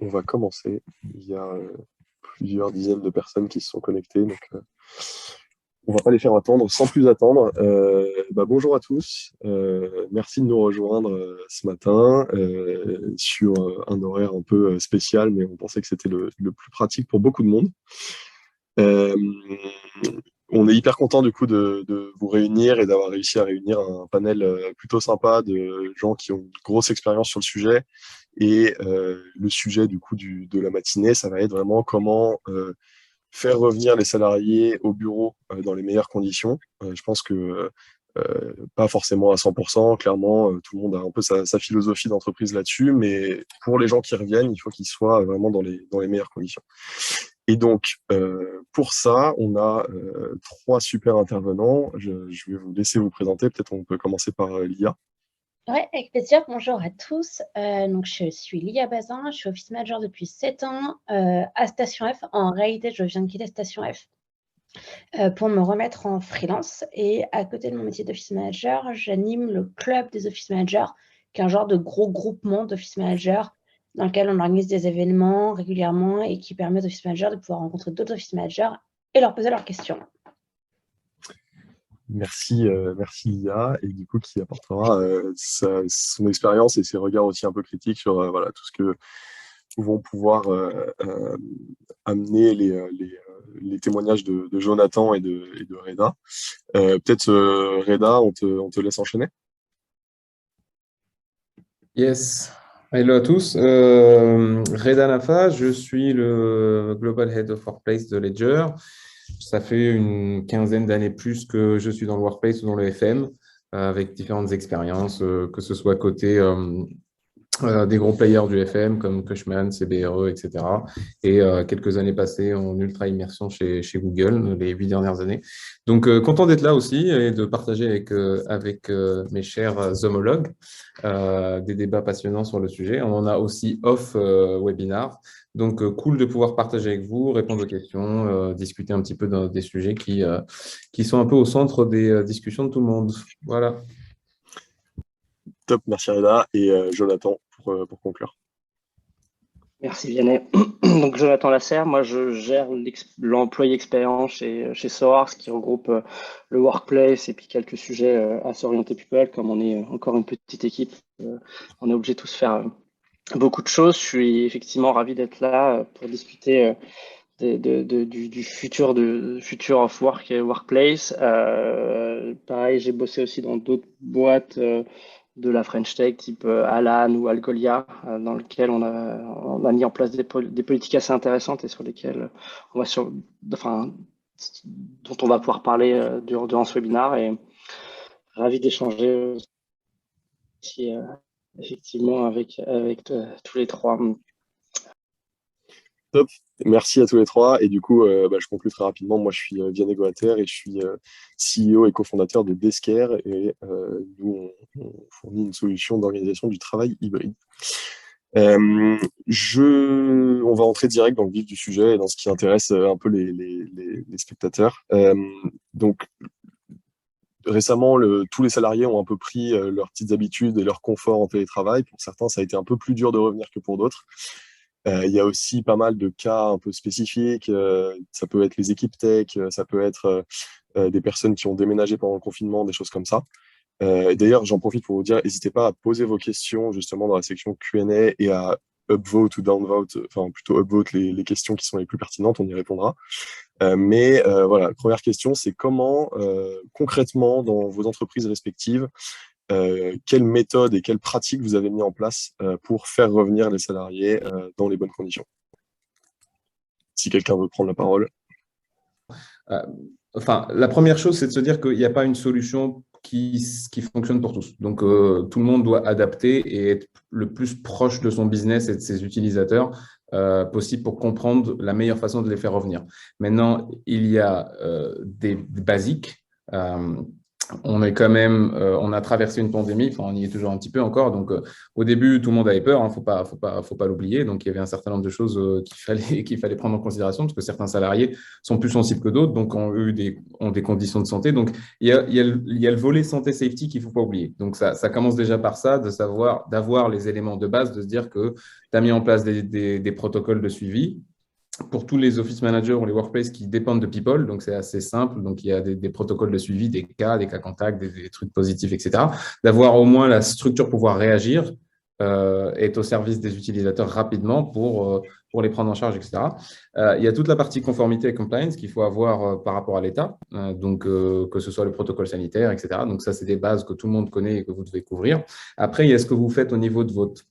On va commencer. Il y a plusieurs dizaines de personnes qui se sont connectées, donc on va pas les faire attendre sans plus attendre. Bonjour à tous. Merci de nous rejoindre ce matin sur un horaire un peu spécial, mais on pensait que c'était le plus pratique pour beaucoup de monde. Euh, on est hyper content du coup de vous réunir et d'avoir réussi à réunir un panel plutôt sympa de gens qui ont une grosse expérience sur le sujet. Et le sujet du coup de la matinée, ça va être vraiment comment faire revenir les salariés au bureau dans les meilleures conditions. Je pense que pas forcément à 100%, clairement, tout le monde a un peu sa philosophie d'entreprise là-dessus, mais pour les gens qui reviennent, il faut qu'ils soient vraiment dans les meilleures conditions. Et donc, pour ça, on a trois super intervenants. Je vais vous laisser vous présenter. Peut-être on peut commencer par Lia. Oui, avec plaisir. Bonjour à tous. Donc, je suis Lia Bazin, je suis Office Manager depuis 7 ans à Station F. En réalité, je viens de quitter Station F pour me remettre en freelance. Et à côté de mon métier d'Office Manager, j'anime le club des Office Managers, qui est un genre de gros groupement d'Office Managers dans lequel on organise des événements régulièrement et qui permet aux Office Managers de pouvoir rencontrer d'autres Office Managers et leur poser leurs questions. Merci Lia, et du coup qui apportera son expérience et ses regards aussi un peu critiques sur voilà, tout ce que vont pouvoir amener les témoignages de Jonathan et de Reda. Peut-être Reda, on te laisse enchaîner. Yes. Hello à tous. Reda Nafa, je suis le Global Head of Workplace de Ledger. Ça fait une quinzaine d'années plus que je suis dans le Workplace ou dans le FM, avec différentes expériences, que ce soit côté des gros players du FM comme Cushman, CBRE, etc. Et quelques années passées en ultra immersion chez Google, les 8 dernières années. Donc, content d'être là aussi et de partager avec mes chers homologues des débats passionnants sur le sujet. On en a aussi off webinar. Donc, cool de pouvoir partager avec vous, répondre aux questions, discuter un petit peu des sujets qui sont un peu au centre des discussions de tout le monde. Voilà. Top, merci Reda. Et Jonathan pour conclure. Merci Vianney. Donc Jonathan Lasserre, moi je gère l'employé expérience chez Soars qui regroupe le workplace et puis quelques sujets assez orientés people. Comme on est encore une petite équipe, on est obligé de tous faire beaucoup de choses. Je suis effectivement ravi d'être là pour discuter du futur of work et workplace. Pareil, j'ai bossé aussi dans d'autres boîtes de la French Tech, type Alan ou Algolia, dans lequel on a mis en place des politiques assez intéressantes et sur lesquelles dont on va pouvoir parler durant ce webinaire. Et ravi d'échanger aussi, effectivement avec tous les trois. Top, merci à tous les trois. Et du coup, je conclue très rapidement. Moi, je suis Vianney Goater et je suis CEO et cofondateur de Descare. Et nous, on fournit une solution d'organisation du travail hybride. On va entrer direct dans le vif du sujet et dans ce qui intéresse un peu les spectateurs. Donc, récemment, tous les salariés ont un peu pris leurs petites habitudes et leur confort en télétravail. Pour certains, ça a été un peu plus dur de revenir que pour d'autres. Il y a aussi pas mal de cas un peu spécifiques. Ça peut être les équipes tech, ça peut être des personnes qui ont déménagé pendant le confinement, des choses comme ça. Et d'ailleurs, j'en profite pour vous dire, n'hésitez pas à poser vos questions justement dans la section Q&A et à upvote ou downvote, enfin plutôt upvote les questions qui sont les plus pertinentes, on y répondra. Voilà, la première question, c'est comment concrètement dans vos entreprises respectives, quelles méthodes et quelles pratiques vous avez mis en place pour faire revenir les salariés dans les bonnes conditions? Si quelqu'un veut prendre la parole. La première chose, c'est de se dire qu'il n'y a pas une solution qui fonctionne pour tous. Donc, tout le monde doit adapter et être le plus proche de son business et de ses utilisateurs possible pour comprendre la meilleure façon de les faire revenir. Maintenant, il y a des basiques on est quand même, on a traversé une pandémie, enfin on y est toujours un petit peu encore. Donc au début, tout le monde avait peur, hein, faut pas l'oublier. Donc il y avait un certain nombre de choses qu'il fallait prendre en considération parce que certains salariés sont plus sensibles que d'autres, donc ont des conditions de santé. Donc il y a le volet santé safety qu'il faut pas oublier. Donc ça commence déjà par ça, d'avoir les éléments de base, de se dire que tu as mis en place des protocoles de suivi pour tous les office managers ou les workplaces qui dépendent de people, donc c'est assez simple. Donc, il y a des protocoles de suivi, des cas contacts, des trucs positifs, etc. D'avoir au moins la structure pour pouvoir réagir, est au service des utilisateurs rapidement pour les prendre en charge, etc. Il y a toute la partie conformité et compliance qu'il faut avoir par rapport à l'État, donc que ce soit le protocole sanitaire, etc. Donc, ça, c'est des bases que tout le monde connaît et que vous devez couvrir. Après, il y a ce que vous faites au niveau de votre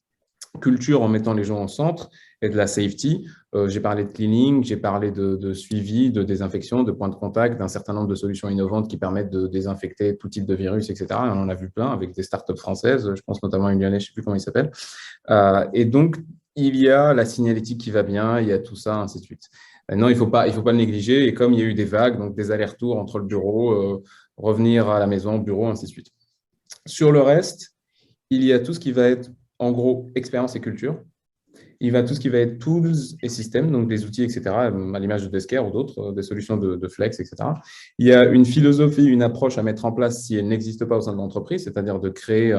culture en mettant les gens au centre et de la safety. J'ai parlé de cleaning, j'ai parlé de suivi, de désinfection, de points de contact, d'un certain nombre de solutions innovantes qui permettent de désinfecter tout type de virus, etc. Et on en a vu plein avec des startups françaises, je pense notamment à une lyonnaise, je ne sais plus comment il s'appelle. Et donc, il y a la signalétique qui va bien, il y a tout ça, ainsi de suite. Maintenant, il faut pas le négliger. Et comme il y a eu des vagues, donc des allers-retours entre le bureau, revenir à la maison, bureau, ainsi de suite. Sur le reste, il y a tout ce qui va être, en gros, expérience et culture. Il va tout ce qui va être tools et systèmes, donc des outils, etc., à l'image de Desker ou d'autres, des solutions de Flex, etc. Il y a une philosophie, une approche à mettre en place si elle n'existe pas au sein de l'entreprise, c'est-à-dire de créer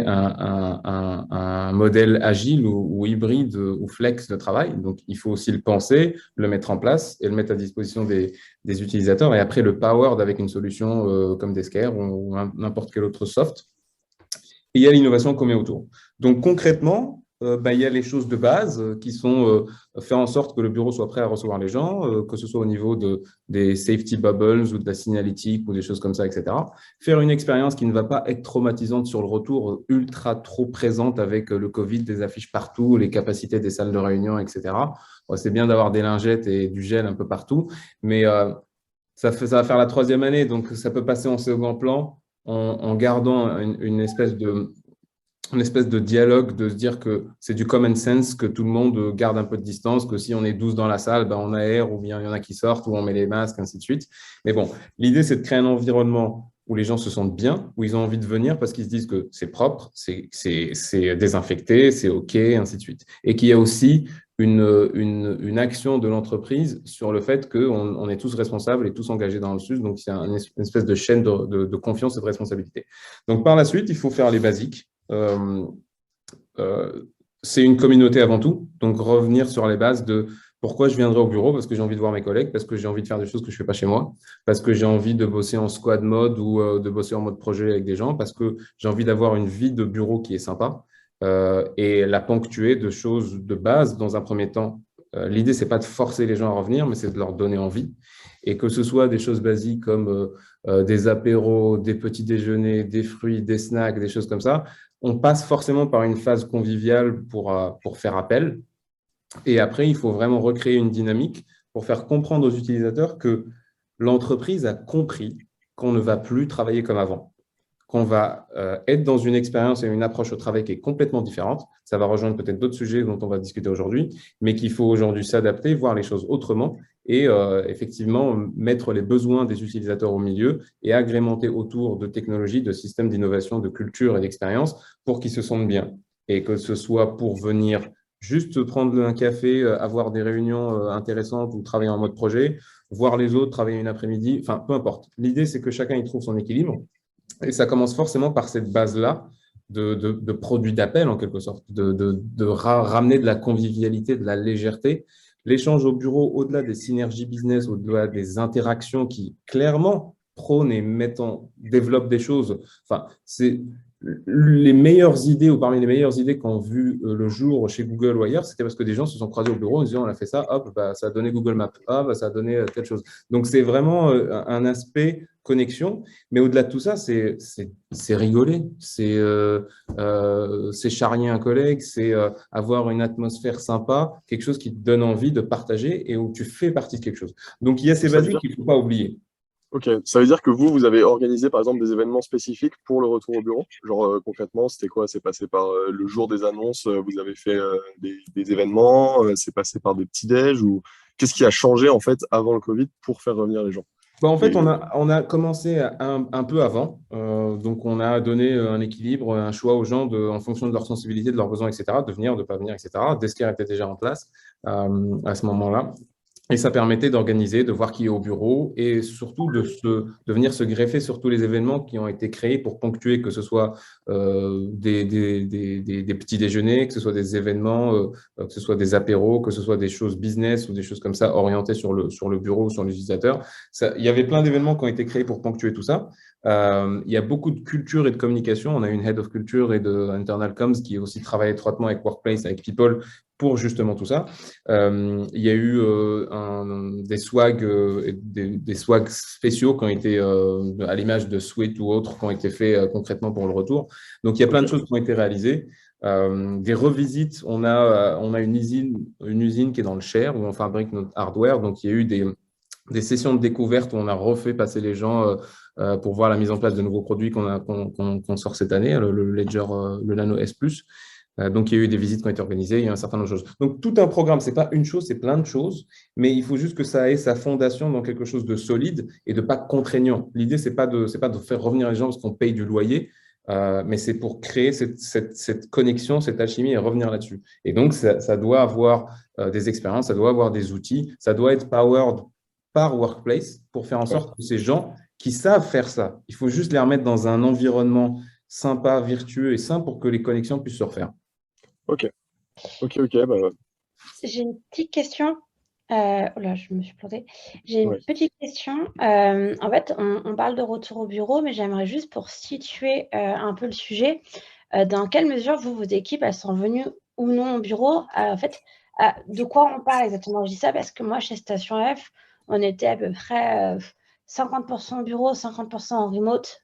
un modèle agile ou hybride ou flex de travail. Donc, il faut aussi le penser, le mettre en place et le mettre à disposition des utilisateurs. Et après, le powered avec une solution comme Desker ou n'importe quel autre soft. Et il y a l'innovation qu'on met autour. Donc, concrètement, il y a les choses de base qui sont faire en sorte que le bureau soit prêt à recevoir les gens, que ce soit au niveau des safety bubbles ou de la signalétique ou des choses comme ça, etc. Faire une expérience qui ne va pas être traumatisante sur le retour, ultra trop présente avec le Covid, des affiches partout, les capacités des salles de réunion, etc. Bon, c'est bien d'avoir des lingettes et du gel un peu partout, mais ça va faire la 3e année, donc ça peut passer en second plan en gardant une espèce de dialogue, de se dire que c'est du common sense, que tout le monde garde un peu de distance, que si on est 12 dans la salle, on aère, ou bien il y en a qui sortent, ou on met les masques, ainsi de suite. Mais bon, l'idée, c'est de créer un environnement où les gens se sentent bien, où ils ont envie de venir parce qu'ils se disent que c'est propre, c'est désinfecté, c'est OK, ainsi de suite. Et qu'il y a aussi une action de l'entreprise sur le fait qu'on est tous responsables et tous engagés dans le SUS. Donc, c'est une espèce de chaîne de confiance et de responsabilité. Donc, par la suite, il faut faire les basiques. C'est une communauté avant tout. Donc, revenir sur les bases de pourquoi je viendrai au bureau, parce que j'ai envie de voir mes collègues, parce que j'ai envie de faire des choses que je ne fais pas chez moi, parce que j'ai envie de bosser en squad mode ou de bosser en mode projet avec des gens, parce que j'ai envie d'avoir une vie de bureau qui est sympa. Et la ponctuer de choses de base dans un premier temps. L'idée, ce n'est pas de forcer les gens à revenir, mais c'est de leur donner envie. Et que ce soit des choses basiques comme des apéros, des petits déjeuners, des fruits, des snacks, des choses comme ça, on passe forcément par une phase conviviale pour faire appel. Et après, il faut vraiment recréer une dynamique pour faire comprendre aux utilisateurs que l'entreprise a compris qu'on ne va plus travailler comme avant, qu'on va être dans une expérience et une approche au travail qui est complètement différente. Ça va rejoindre peut-être d'autres sujets dont on va discuter aujourd'hui, mais qu'il faut aujourd'hui s'adapter, voir les choses autrement et effectivement mettre les besoins des utilisateurs au milieu et agrémenter autour de technologies, de systèmes d'innovation, de culture et d'expérience pour qu'ils se sentent bien. Et que ce soit pour venir juste prendre un café, avoir des réunions intéressantes ou travailler en mode projet, voir les autres travailler une après-midi, enfin, peu importe. L'idée, c'est que chacun y trouve son équilibre. Et ça commence forcément par cette base-là de produits d'appel, en quelque sorte, de ramener de la convivialité, de la légèreté. L'échange au bureau, au-delà des synergies business, au-delà des interactions qui, clairement, prônent et développent des choses. Enfin, c'est les meilleures idées ou parmi les meilleures idées qu'on a vu le jour chez Google ou ailleurs, c'était parce que des gens se sont croisés au bureau en disant on a fait ça, hop, ça a donné Google Maps, ça a donné telle chose. Donc, c'est vraiment un aspect connexion, mais au-delà de tout ça, c'est rigoler, c'est charrier un collègue, c'est avoir une atmosphère sympa, quelque chose qui te donne envie de partager et où tu fais partie de quelque chose. Donc, il y a ces basiques qu'il ne faut pas oublier. Ok, ça veut dire que vous avez organisé par exemple des événements spécifiques pour le retour au bureau? Genre concrètement, c'était quoi? C'est passé par le jour des annonces, vous avez fait des événements, c'est passé par des petits déj ou qu'est-ce qui a changé en fait avant le Covid pour faire revenir les gens? Bon, en fait, Et- on a commencé un peu avant. Donc, on a donné un équilibre, un choix aux gens en fonction de leur sensibilité, de leurs besoins, etc., de venir, de ne pas venir, etc. Desker était déjà en place à ce moment-là. Et ça permettait d'organiser, de voir qui est au bureau et surtout de venir se greffer sur tous les événements qui ont été créés pour ponctuer, que ce soit des petits déjeuners, que ce soit des événements, que ce soit des apéros, que ce soit des choses business ou des choses comme ça orientées sur le bureau ou sur l'utilisateur. Il y avait plein d'événements qui ont été créés pour ponctuer tout ça. Il y a beaucoup de culture et de communication. On a une head of culture et de internal comms qui aussi travaille étroitement avec Workplace, avec People pour justement tout ça. Il y a eu des swags, des swags spéciaux qui ont été à l'image de Sweet ou autres qui ont été faits concrètement pour le retour. Donc, il y a plein de choses qui ont été réalisées. Des revisites, on a une usine qui est dans le Cher où on fabrique notre hardware. Donc, il y a eu des sessions de découverte où on a refait passer les gens pour voir la mise en place de nouveaux produits qu'on sort cette année, le Ledger, le Nano S+. Donc, il y a eu des visites qui ont été organisées, il y a un certain nombre de choses. Donc, tout un programme, ce n'est pas une chose, c'est plein de choses, mais il faut juste que ça ait sa fondation dans quelque chose de solide et de pas contraignant. L'idée, ce n'est pas de faire revenir les gens parce qu'on paye du loyer, mais c'est pour créer cette connexion, cette alchimie et revenir là-dessus. Et donc, ça doit avoir des expériences, ça doit avoir des outils, ça doit être powered par Workplace pour faire en sorte que ces gens qui savent faire ça, il faut juste les remettre dans un environnement sympa, vertueux et sain pour que les connexions puissent se refaire. Ok, bah, J'ai une petite question. Oh là, je me suis plantée. J'ai une ouais. petite question. En fait, on parle de retour au bureau, mais j'aimerais juste pour situer un peu le sujet, dans quelle mesure vos équipes, elles sont venues ou non au bureau? En fait, de quoi on parle exactement? Je dis ça parce que moi, chez Station F, on était à peu près 50% au bureau, 50% en remote.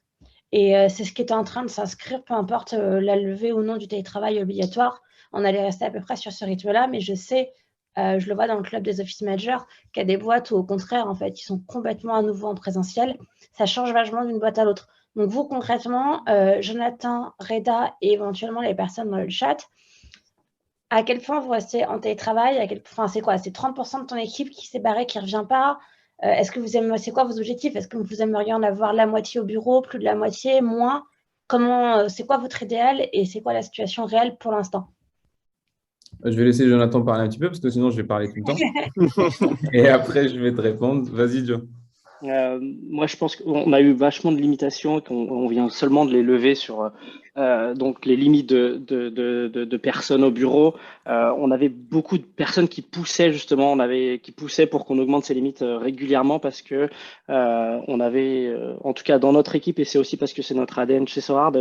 Et c'est ce qui était en train de s'inscrire, peu importe la levée ou non du télétravail obligatoire. On allait rester à peu près sur ce rythme-là, mais je sais, je le vois dans le club des office managers, qu'il y a des boîtes où au contraire, en fait, ils sont complètement à nouveau en présentiel. Ça change vachement d'une boîte à l'autre. Donc vous, concrètement, Jonathan, Reda et éventuellement les personnes dans le chat, à quel point vous restez en télétravail? Enfin, c'est quoi? C'est 30% de ton équipe qui s'est barrée, qui ne revient pas? Est-ce que c'est quoi vos objectifs? Est-ce que vous aimeriez en avoir la moitié au bureau, plus de la moitié, moins? C'est quoi votre idéal et c'est quoi la situation réelle pour l'instant? Je vais laisser Jonathan parler un petit peu parce que sinon je vais parler tout le temps. Et après, je vais te répondre. Vas-y, Joe. Moi, je pense qu'on a eu vachement de limitations et qu'on vient seulement de les lever sur donc les limites de personnes au bureau. On avait beaucoup de personnes qui poussaient justement, qui poussaient pour qu'on augmente ces limites régulièrement parce que on avait, en tout cas dans notre équipe, et c'est aussi parce que c'est notre ADN chez Sorar,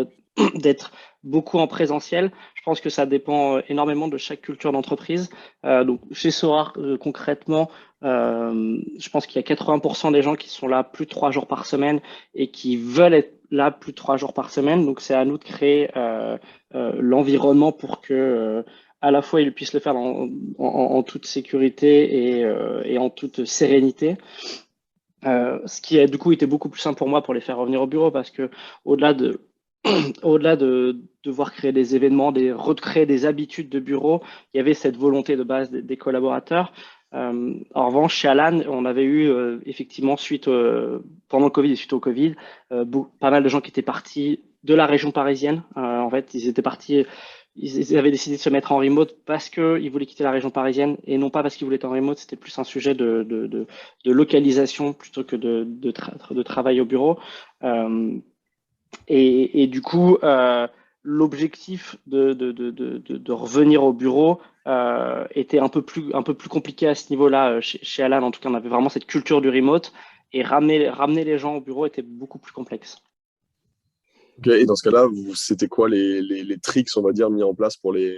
d'être beaucoup en présentiel. Je pense que ça dépend énormément de chaque culture d'entreprise. Donc chez Sorar, concrètement, je pense qu'il y a 80% des gens qui sont là plus de 3 jours par semaine et qui veulent être là plus de 3 jours par semaine. Donc, c'est à nous de créer l'environnement pour que, à la fois, ils puissent le faire en toute sécurité et en toute sérénité. Ce qui a du coup été beaucoup plus simple pour moi pour les faire revenir au bureau parce que au-delà de devoir créer des événements, recréer des habitudes de bureau, il y avait cette volonté de base des collaborateurs. En revanche, chez Alan, on avait eu effectivement pendant le Covid et suite au Covid, pas mal de gens qui étaient partis de la région parisienne. En fait, ils avaient décidé de se mettre en remote parce qu'ils voulaient quitter la région parisienne et non pas parce qu'ils voulaient être en remote. C'était plus un sujet de localisation plutôt que de travail au bureau. Et du coup, l'objectif de revenir au bureau était un peu plus compliqué à ce niveau-là. Chez Alan, en tout cas, on avait vraiment cette culture du remote et ramener les gens au bureau était beaucoup plus complexe. Ok, et dans ce cas-là, c'était quoi les tricks, on va dire, mis en place pour les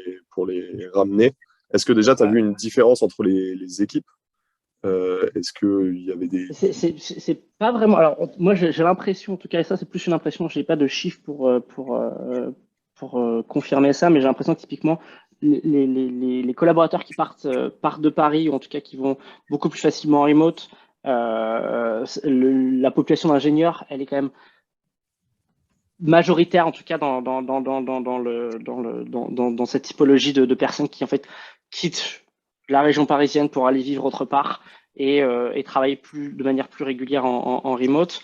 ramener? Est-ce que déjà, tu as vu une différence entre les équipes? Est-ce qu'il y avait des… C'est pas vraiment. Alors, moi, j'ai l'impression, en tout cas, et ça, c'est plus une impression, je n'ai pas de chiffres pour confirmer ça, mais j'ai l'impression que typiquement, les collaborateurs qui partent de Paris, ou en tout cas qui vont beaucoup plus facilement en remote, la population d'ingénieurs, elle est quand même majoritaire, en tout cas, dans cette typologie de personnes qui, en fait, quittent la région parisienne pour aller vivre autre part. et travailler de manière plus régulière en remote.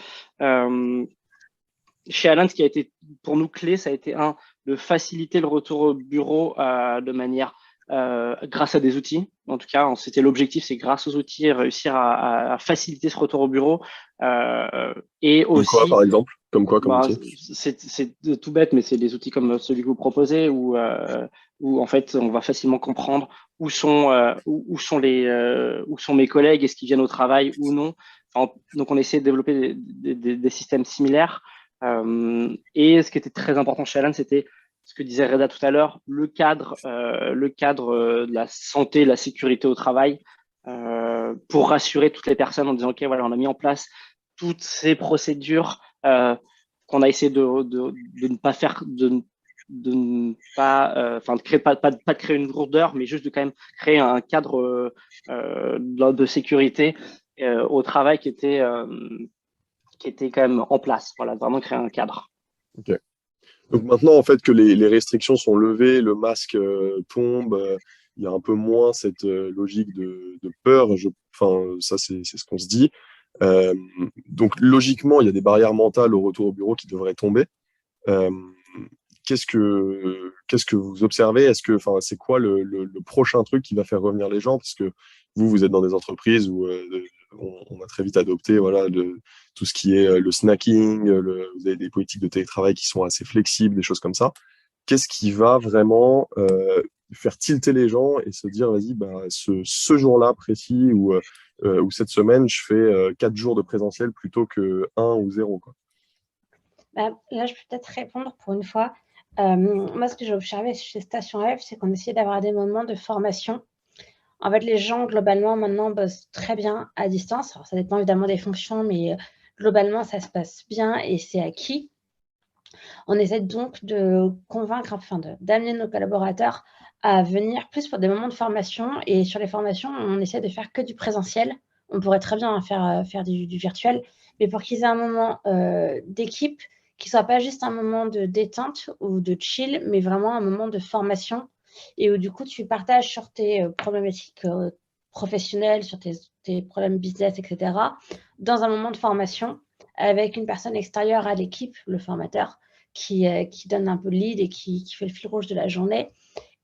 Chez Alan, ce qui a été pour nous clé, ça a été de faciliter le retour au bureau de manière grâce à des outils. En tout cas, c'était l'objectif, c'est grâce aux outils réussir à faciliter ce retour au bureau. Et Comme aussi, quoi, par exemple? Comme quoi, comme outil? c'est tout bête, mais c'est des outils comme celui que vous proposez où en fait on va facilement comprendre où sont mes collègues, est-ce qu'ils viennent au travail ou non. Enfin, donc on essaie de développer des systèmes similaires. Et ce qui était très important chez Alan, c'était ce que disait Reda tout à l'heure, le cadre de la santé, de la sécurité au travail, pour rassurer toutes les personnes en disant ok, voilà, on a mis en place toutes ces procédures qu'on a essayé de ne pas faire, de ne pas, enfin, de créer pas de créer une lourdeur, mais juste de quand même créer un cadre de sécurité au travail qui était quand même en place. Voilà, vraiment créer un cadre. Ok. Donc maintenant, en fait, que les restrictions sont levées, le masque tombe, il y a un peu moins cette logique de peur. Enfin, ça, c'est ce qu'on se dit. Euh, donc logiquement, il y a des barrières mentales au retour au bureau qui devraient tomber. Euh, qu'est-ce que vous observez? Enfin, c'est quoi le prochain truc qui va faire revenir les gens? Parce que vous êtes dans des entreprises où on a très vite adopté, voilà, tout ce qui est le snacking, vous avez des politiques de télétravail qui sont assez flexibles, des choses comme ça. Qu'est-ce qui va vraiment faire tilter les gens et se dire, vas-y, bah, ce jour-là précis ou cette semaine, je fais 4 jours de présentiel plutôt que 1 ou 0, quoi. Bah, là, je peux peut-être répondre pour une fois. Moi, ce que j'ai observé chez Station F, c'est qu'on essayait d'avoir des moments de formation. En fait, les gens, globalement, maintenant, bossent très bien à distance. Alors, ça dépend évidemment des fonctions, mais globalement, ça se passe bien et c'est acquis. On essaie donc de convaincre, enfin, d'amener nos collaborateurs à venir plus pour des moments de formation. Et sur les formations, on essaie de faire que du présentiel. On pourrait très bien faire du virtuel, mais pour qu'ils aient un moment d'équipe, qui ne soit pas juste un moment de détente ou de chill, mais vraiment un moment de formation et où du coup tu partages sur tes problématiques professionnelles, sur tes problèmes business, etc., dans un moment de formation avec une personne extérieure à l'équipe, le formateur, qui donne un peu le lead et qui fait le fil rouge de la journée.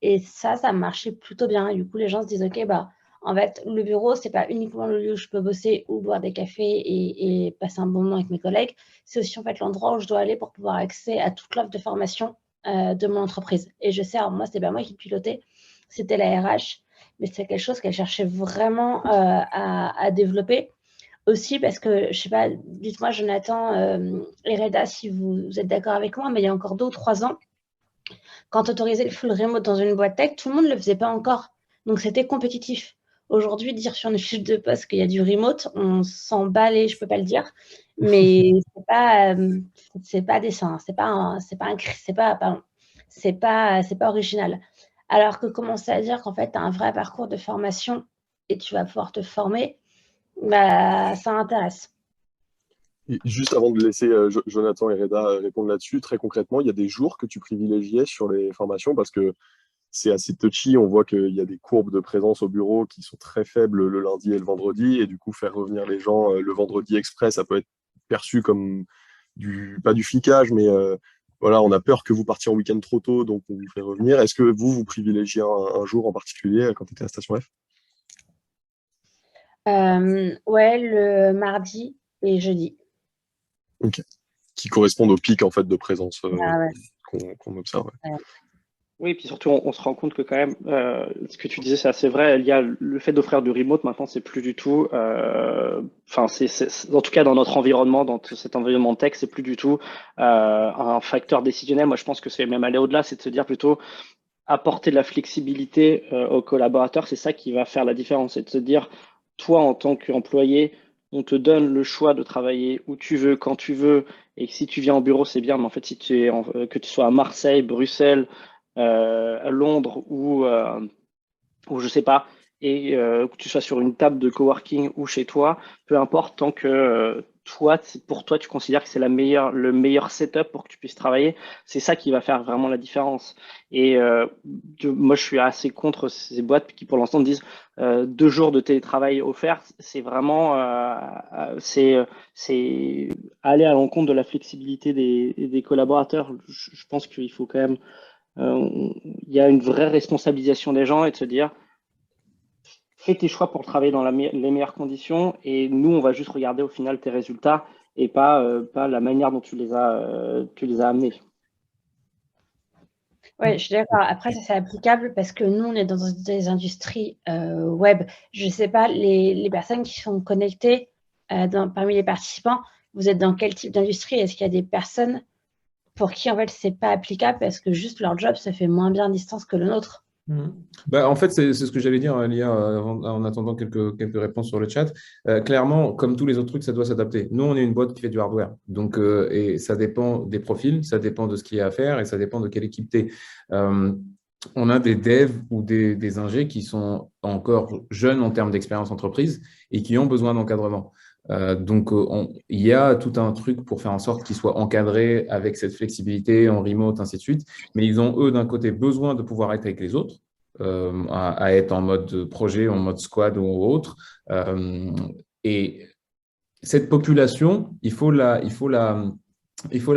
Et ça marchait plutôt bien. Et du coup, les gens se disent, OK, bah, en fait, le bureau, ce n'est pas uniquement le lieu où je peux bosser ou boire des cafés et passer un bon moment avec mes collègues. C'est aussi en fait l'endroit où je dois aller pour pouvoir accéder à toute l'offre de formation de mon entreprise. Et je sais, alors moi, c'était pas moi qui pilotais, c'était la RH, mais c'est quelque chose qu'elle cherchait vraiment à développer. Aussi parce que, je sais pas, dites-moi Jonathan et Reda si vous êtes d'accord avec moi, mais il y a encore 2 ou 3 ans, quand autorisait le full remote dans une boîte tech, tout le monde ne le faisait pas encore. Donc c'était compétitif. Aujourd'hui, dire sur une fiche de poste qu'il y a du remote, on s'en bat les, je peux pas le dire, mais c'est pas dessin, c'est pas original. Alors que commencer à dire qu'en fait, tu as un vrai parcours de formation et tu vas pouvoir te former, bah, ça intéresse. Et juste avant de laisser Jonathan et Reda répondre là-dessus, très concrètement, il y a des jours que tu privilégiais sur les formations parce que c'est assez touchy. On voit qu'il y a des courbes de présence au bureau qui sont très faibles le lundi et le vendredi. Et du coup, faire revenir les gens le vendredi exprès, ça peut être perçu comme pas du flicage, mais voilà, on a peur que vous partiez en week-end trop tôt, donc on vous fait revenir. Est-ce que vous privilégiez un jour en particulier quand tu étais à Station F? Ouais, le mardi et jeudi. Ok. Qui correspondent au pic en fait de présence Ah ouais, qu'on observe. Ouais. ouais. Oui, et puis surtout, on se rend compte que quand même, ce que tu disais, c'est assez vrai. Il y a le fait d'offrir du remote, maintenant, c'est plus du tout. Enfin, en tout cas, dans notre environnement, dans cet environnement tech, c'est plus du tout un facteur décisionnel. Moi, je pense que c'est même aller au-delà, c'est de se dire plutôt apporter de la flexibilité aux collaborateurs. C'est ça qui va faire la différence. C'est de se dire, toi, en tant qu'employé, on te donne le choix de travailler où tu veux, quand tu veux. Et si tu viens au bureau, c'est bien. Mais en fait, si tu es que tu sois à Marseille, Bruxelles, à Londres ou je sais pas, et que tu sois sur une table de coworking ou chez toi, peu importe, tant que toi, pour toi, tu considères que c'est le meilleur setup pour que tu puisses travailler. C'est ça qui va faire vraiment la différence. Et moi, je suis assez contre ces boîtes qui, pour l'instant, disent 2 jours de télétravail offert. C'est vraiment c'est aller à l'encontre de la flexibilité des collaborateurs. Je pense qu'il faut quand même, il y a une vraie responsabilisation des gens et de se dire, fais tes choix pour travailler dans les meilleures conditions et nous, on va juste regarder au final tes résultats et pas la manière dont tu les as amenés. Oui, je suis d'accord. Après, ça, c'est applicable parce que nous, on est dans des industries web. Je ne sais pas, les personnes qui sont connectées parmi les participants, vous êtes dans quel type d'industrie? Est-ce qu'il y a des personnes pour qui, en fait, ce n'est pas applicable parce que juste leur job se fait moins bien à distance que le nôtre? En fait, c'est ce que j'allais dire, Lia, en attendant quelques réponses sur le chat. Clairement, comme tous les autres trucs, ça doit s'adapter. Nous, on est une boîte qui fait du hardware. Donc, et ça dépend des profils, ça dépend de ce qu'il y a à faire et ça dépend de quelle équipe tu es. On a des devs ou des ingés qui sont encore jeunes en termes d'expérience entreprise et qui ont besoin d'encadrement. Donc, il y a tout un truc pour faire en sorte qu'ils soient encadrés avec cette flexibilité en remote, ainsi de suite. Mais ils ont, eux, d'un côté, besoin de pouvoir être avec les autres, à être en mode projet, en mode squad ou autre. Et cette population, il faut la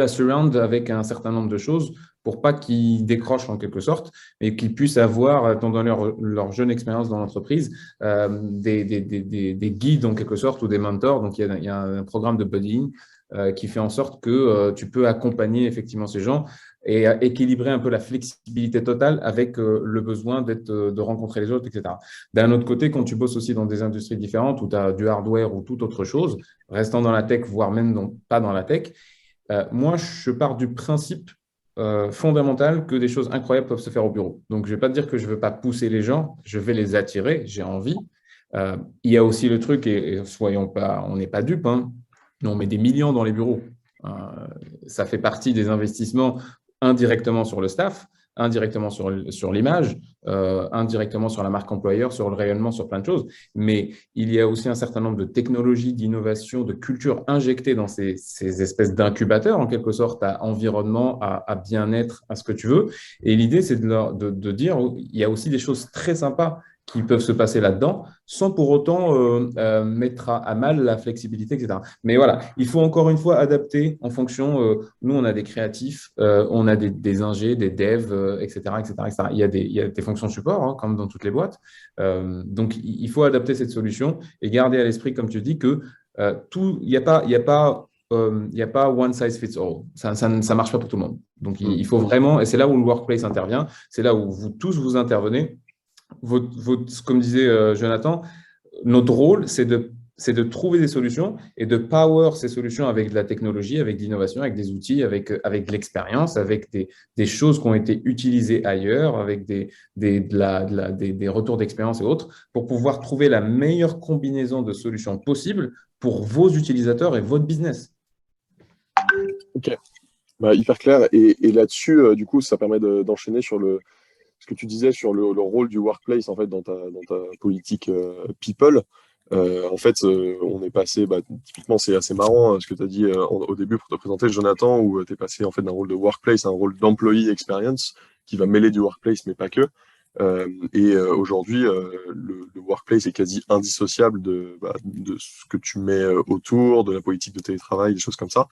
surround avec un certain nombre de choses pour pas qu'ils décrochent en quelque sorte, mais qu'ils puissent avoir, étant donné leur jeune expérience dans l'entreprise, des guides en quelque sorte ou des mentors. Donc, il y a un programme de buddying qui fait en sorte que tu peux accompagner effectivement ces gens et équilibrer un peu la flexibilité totale avec le besoin de rencontrer les autres, etc. D'un autre côté, quand tu bosses aussi dans des industries différentes où tu as du hardware ou toute autre chose, restant dans la tech, voire même pas dans la tech, moi, je pars du principe fondamental que des choses incroyables peuvent se faire au bureau. Donc, je ne vais pas te dire que je ne veux pas pousser les gens, je vais les attirer, j'ai envie. Il y a aussi le truc, et soyons pas, on n'est pas dupes, hein, on met des millions dans les bureaux. Ça fait partie des investissements indirectement sur le staff, indirectement sur l'image, indirectement sur la marque employeur, sur le rayonnement, sur plein de choses. Mais il y a aussi un certain nombre de technologies, d'innovations, de cultures injectées dans ces espèces d'incubateurs, en quelque sorte, à environnement, à bien-être, à ce que tu veux. Et l'idée, c'est de dire, il y a aussi des choses très sympas qui peuvent se passer là-dedans, sans pour autant mettre à mal la flexibilité, etc. Mais voilà, il faut encore une fois adapter en fonction. Nous, on a des créatifs, on a des ingés, des devs, etc., etc., etc. Il y a des fonctions support, hein, comme dans toutes les boîtes. Donc, il faut adapter cette solution et garder à l'esprit, comme tu dis, que il n'y a pas one size fits all. Ça ne marche pas pour tout le monde. Donc, il faut vraiment, et c'est là où le workplace intervient, c'est là où vous tous vous intervenez. Comme disait Jonathan, notre rôle, c'est de trouver des solutions et de power ces solutions avec de la technologie, avec de l'innovation, avec des outils, avec de l'expérience, avec des choses qui ont été utilisées ailleurs, avec des retours d'expérience et autres, pour pouvoir trouver la meilleure combinaison de solutions possibles pour vos utilisateurs et votre business. Ok, hyper clair. Et là-dessus, du coup, ça permet d'enchaîner sur ce que tu disais sur le rôle du workplace en fait, dans ta politique people. En fait, on est passé, typiquement, c'est assez marrant ce que tu as dit au début pour te présenter, Jonathan, où tu es passé en fait, d'un rôle de workplace à un rôle d'employee experience qui va mêler du workplace, mais pas que. Aujourd'hui, le workplace est quasi indissociable de ce que tu mets autour, de la politique de télétravail, des choses comme ça.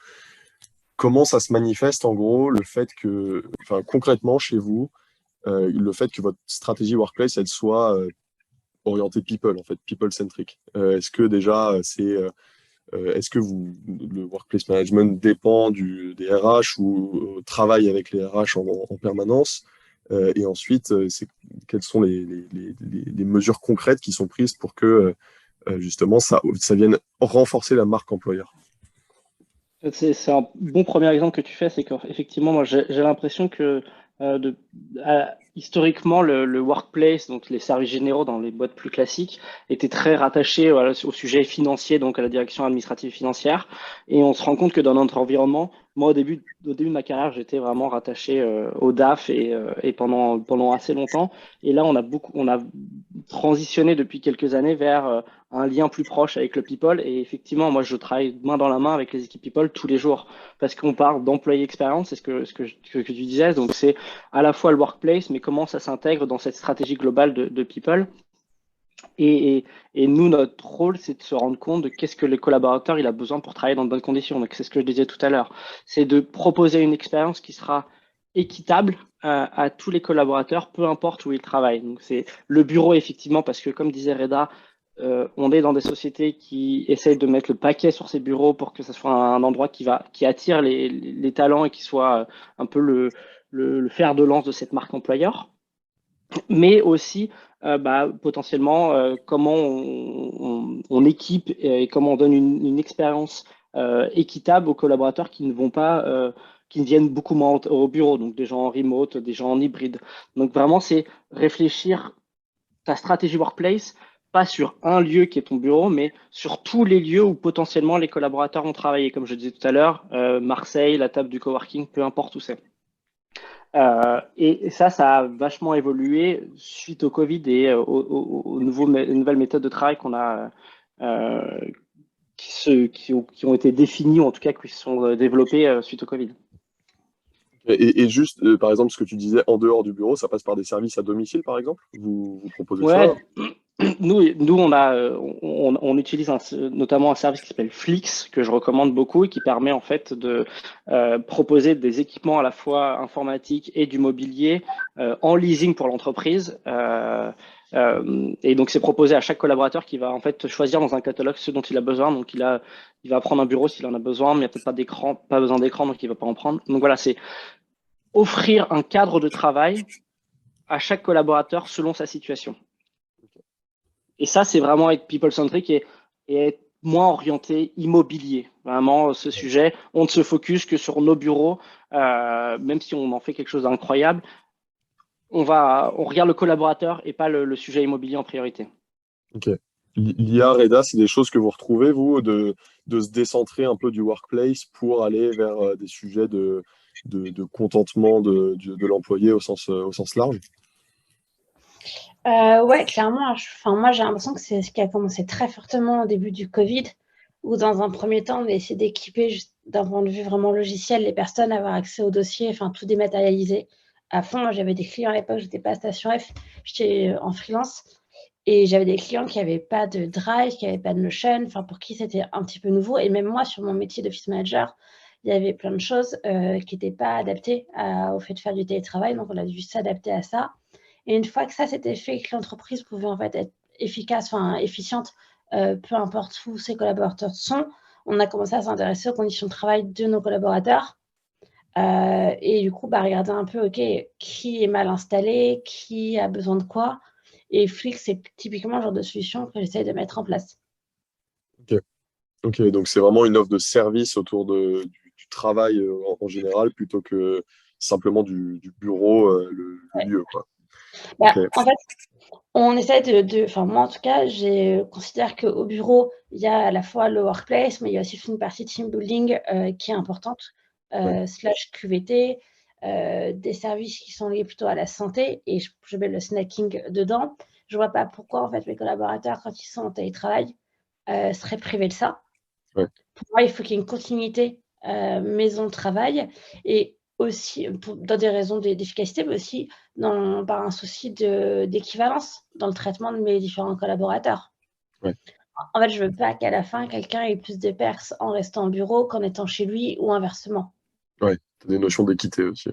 Comment ça se manifeste, en gros, le fait que, concrètement, chez vous, le fait que votre stratégie workplace, elle soit orientée people, en fait, people-centric. Est-ce que déjà, est-ce que le workplace management dépend des RH ou travaille avec les RH en permanence? Et ensuite, quelles sont les mesures concrètes qui sont prises pour que, justement, ça vienne renforcer la marque employeur? C'est un bon premier exemple que tu fais, c'est qu'effectivement, moi, j'ai l'impression que historiquement, le workplace, donc les services généraux dans les boîtes plus classiques, étaient très rattachés au sujet financier, donc à la direction administrative financière. Et on se rend compte que dans notre environnement, moi, au début de ma carrière, j'étais vraiment rattaché au DAF et pendant assez longtemps. Et là, on a transitionné depuis quelques années vers un lien plus proche avec le people. Et effectivement, moi, je travaille main dans la main avec les équipes people tous les jours parce qu'on parle d'employee experience, c'est ce que tu disais. Donc, c'est à la fois le workplace, mais comment ça s'intègre dans cette stratégie globale de people. Et nous, notre rôle, c'est de se rendre compte de qu'est-ce que le collaborateur il a besoin pour travailler dans de bonnes conditions. Donc, c'est ce que je disais tout à l'heure. C'est de proposer une expérience qui sera équitable à tous les collaborateurs, peu importe où ils travaillent. Donc, c'est le bureau, effectivement, parce que, comme disait Reda, on est dans des sociétés qui essayent de mettre le paquet sur ces bureaux pour que ce soit un endroit qui attire les talents et qui soit un peu le fer de lance de cette marque employeur. Mais aussi potentiellement comment on équipe et comment on donne une expérience équitable aux collaborateurs qui ne vont pas, qui ne viennent beaucoup moins au bureau, donc des gens en remote, des gens en hybride. Donc vraiment, c'est réfléchir ta stratégie workplace, pas sur un lieu qui est ton bureau, mais sur tous les lieux où potentiellement les collaborateurs vont travailler. Comme je disais tout à l'heure, Marseille, la table du coworking, peu importe où c'est. Et ça a vachement évolué suite au Covid et aux nouvelles méthodes de travail qu'on a, qui ont été définies, ou en tout cas qui sont développées suite au Covid. Et juste, par exemple, ce que tu disais, en dehors du bureau, ça passe par des services à domicile, par exemple? Vous proposez ça? Nous, on utilise notamment un service qui s'appelle Flix, que je recommande beaucoup et qui permet en fait de proposer des équipements à la fois informatiques et du mobilier en leasing pour l'entreprise. Et donc, c'est proposé à chaque collaborateur qui va en fait choisir dans un catalogue ce dont il a besoin. Donc, il va prendre un bureau s'il en a besoin, mais il n'y a peut-être pas besoin d'écran, donc il ne va pas en prendre. Donc voilà, c'est offrir un cadre de travail à chaque collaborateur selon sa situation. Et ça, c'est vraiment être people-centric et être moins orienté immobilier. Vraiment, ce sujet, on ne se focus que sur nos bureaux, même si on en fait quelque chose d'incroyable. On regarde le collaborateur et pas le sujet immobilier en priorité. Ok. L'IA, Reda, c'est des choses que vous retrouvez, vous, de se décentrer un peu du workplace pour aller vers des sujets de contentement de l'employé au sens large? Ouais, clairement. Moi, j'ai l'impression que c'est ce qui a commencé très fortement au début du Covid, où dans un premier temps, on a essayé d'équiper, d'un point de vue vraiment logiciel, les personnes à avoir accès aux dossiers, enfin tout dématérialisé à fond. Moi, j'avais des clients à l'époque, j'étais pas à Station F, j'étais en freelance, et j'avais des clients qui n'avaient pas de Drive, qui n'avaient pas de Notion, enfin pour qui c'était un petit peu nouveau. Et même moi, sur mon métier d'office manager, il y avait plein de choses qui n'étaient pas adaptées au fait de faire du télétravail, donc on a dû s'adapter à ça. Et une fois que ça s'était fait, que l'entreprise pouvait en fait être efficace, enfin efficiente, peu importe où ses collaborateurs sont, on a commencé à s'intéresser aux conditions de travail de nos collaborateurs. Et du coup, regarder un peu, OK, qui est mal installé, qui a besoin de quoi. Et Flix, c'est typiquement le genre de solution que j'essaie de mettre en place. Ok, donc c'est vraiment une offre de service autour du travail en général, plutôt que simplement du bureau, le lieu, quoi. Ok. En fait, on essaie enfin moi en tout cas, je considère qu'au bureau, il y a à la fois le workplace, mais il y a aussi une partie team building qui est importante, / QVT, des services qui sont liés plutôt à la santé, et je mets le snacking dedans. Je vois pas pourquoi en fait mes collaborateurs, quand ils sont en télétravail, seraient privés de ça. Ouais. Pour moi, il faut qu'il y ait une continuité maison-travail, et aussi dans des raisons d'efficacité, mais aussi par un souci d'équivalence dans le traitement de mes différents collaborateurs. Ouais. En fait, je ne veux pas qu'à la fin, quelqu'un ait plus de pertes en restant au bureau qu'en étant chez lui, ou inversement. Ouais, tu as des notions d'équité aussi.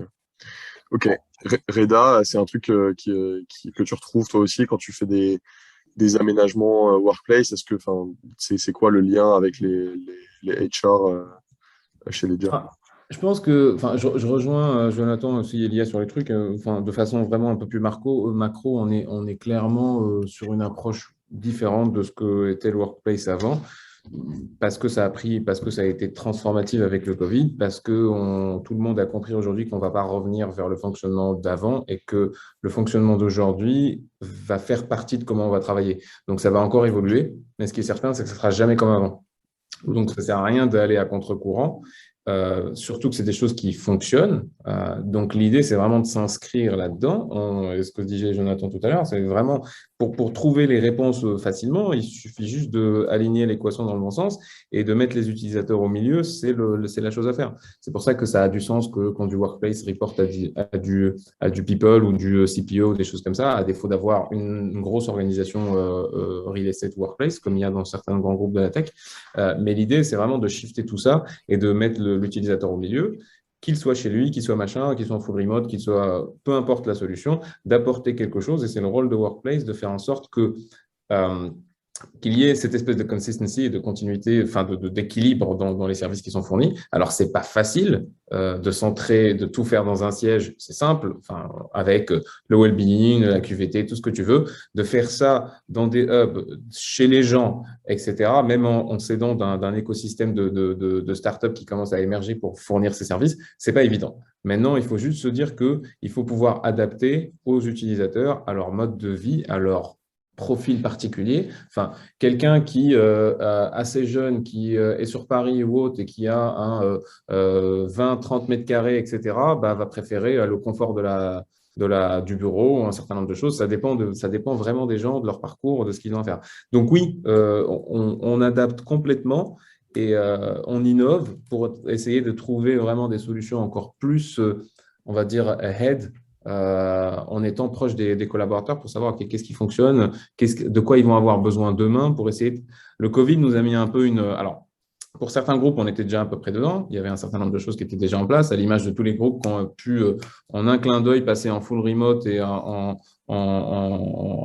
Ok. Reda, c'est un truc que tu retrouves toi aussi quand tu fais des aménagements workplace. Est-ce que, c'est quoi le lien avec les HR chez les durs? Je pense que, je rejoins Jonathan aussi, Elia, sur les trucs. De façon vraiment un peu plus macro, on est clairement sur une approche différente de ce que était le workplace avant, parce que ça a été transformatif avec le Covid, parce que tout le monde a compris aujourd'hui qu'on ne va pas revenir vers le fonctionnement d'avant et que le fonctionnement d'aujourd'hui va faire partie de comment on va travailler. Donc, ça va encore évoluer, mais ce qui est certain, c'est que ça ne sera jamais comme avant. Donc, ça ne sert à rien d'aller à contre-courant. Surtout que c'est des choses qui fonctionnent. Donc, l'idée, c'est vraiment de s'inscrire là-dedans. Ce que disait Jonathan tout à l'heure, c'est vraiment pour trouver les réponses facilement, il suffit juste d'aligner l'équation dans le bon sens et de mettre les utilisateurs au milieu, c'est la chose à faire. C'est pour ça que ça a du sens que quand du workplace reporte à du people ou du CPO, des choses comme ça, à défaut d'avoir une grosse organisation real estate workplace, comme il y a dans certains grands groupes de la tech. Mais l'idée, c'est vraiment de shifter tout ça et de mettre l'utilisateur au milieu, qu'il soit chez lui, qu'il soit machin, qu'il soit en full remote, qu'il soit, peu importe la solution, d'apporter quelque chose. Et c'est le rôle de Workplace de faire en sorte que qu'il y ait cette espèce de consistency et de continuité, enfin d'équilibre dans les services qui sont fournis. Alors, c'est pas facile de centrer, de tout faire dans un siège, c'est simple, enfin, avec le well-being, la QVT, tout ce que tu veux, de faire ça dans des hubs, chez les gens, etc., même en s'aidant d'un écosystème de startups qui commence à émerger pour fournir ces services, c'est pas évident. Maintenant, il faut juste se dire qu'il faut pouvoir adapter aux utilisateurs, à leur mode de vie, à leur profil particulier. Enfin, quelqu'un qui assez jeune, qui est sur Paris ou autre et qui a un 20-30 mètres carrés, etc., bah, va préférer le confort du bureau, un certain nombre de choses. Ça dépend vraiment des gens, de leur parcours, de ce qu'ils ont à faire. Donc oui, on adapte complètement et on innove pour essayer de trouver vraiment des solutions encore plus, on va dire, ahead, en étant proche des collaborateurs pour savoir qu'est-ce qui fonctionne, de quoi ils vont avoir besoin demain pour essayer. Le Covid nous a mis un peu Alors, pour certains groupes, on était déjà à peu près dedans. Il y avait un certain nombre de choses qui étaient déjà en place, à l'image de tous les groupes qui ont pu, en un clin d'œil, passer en full remote et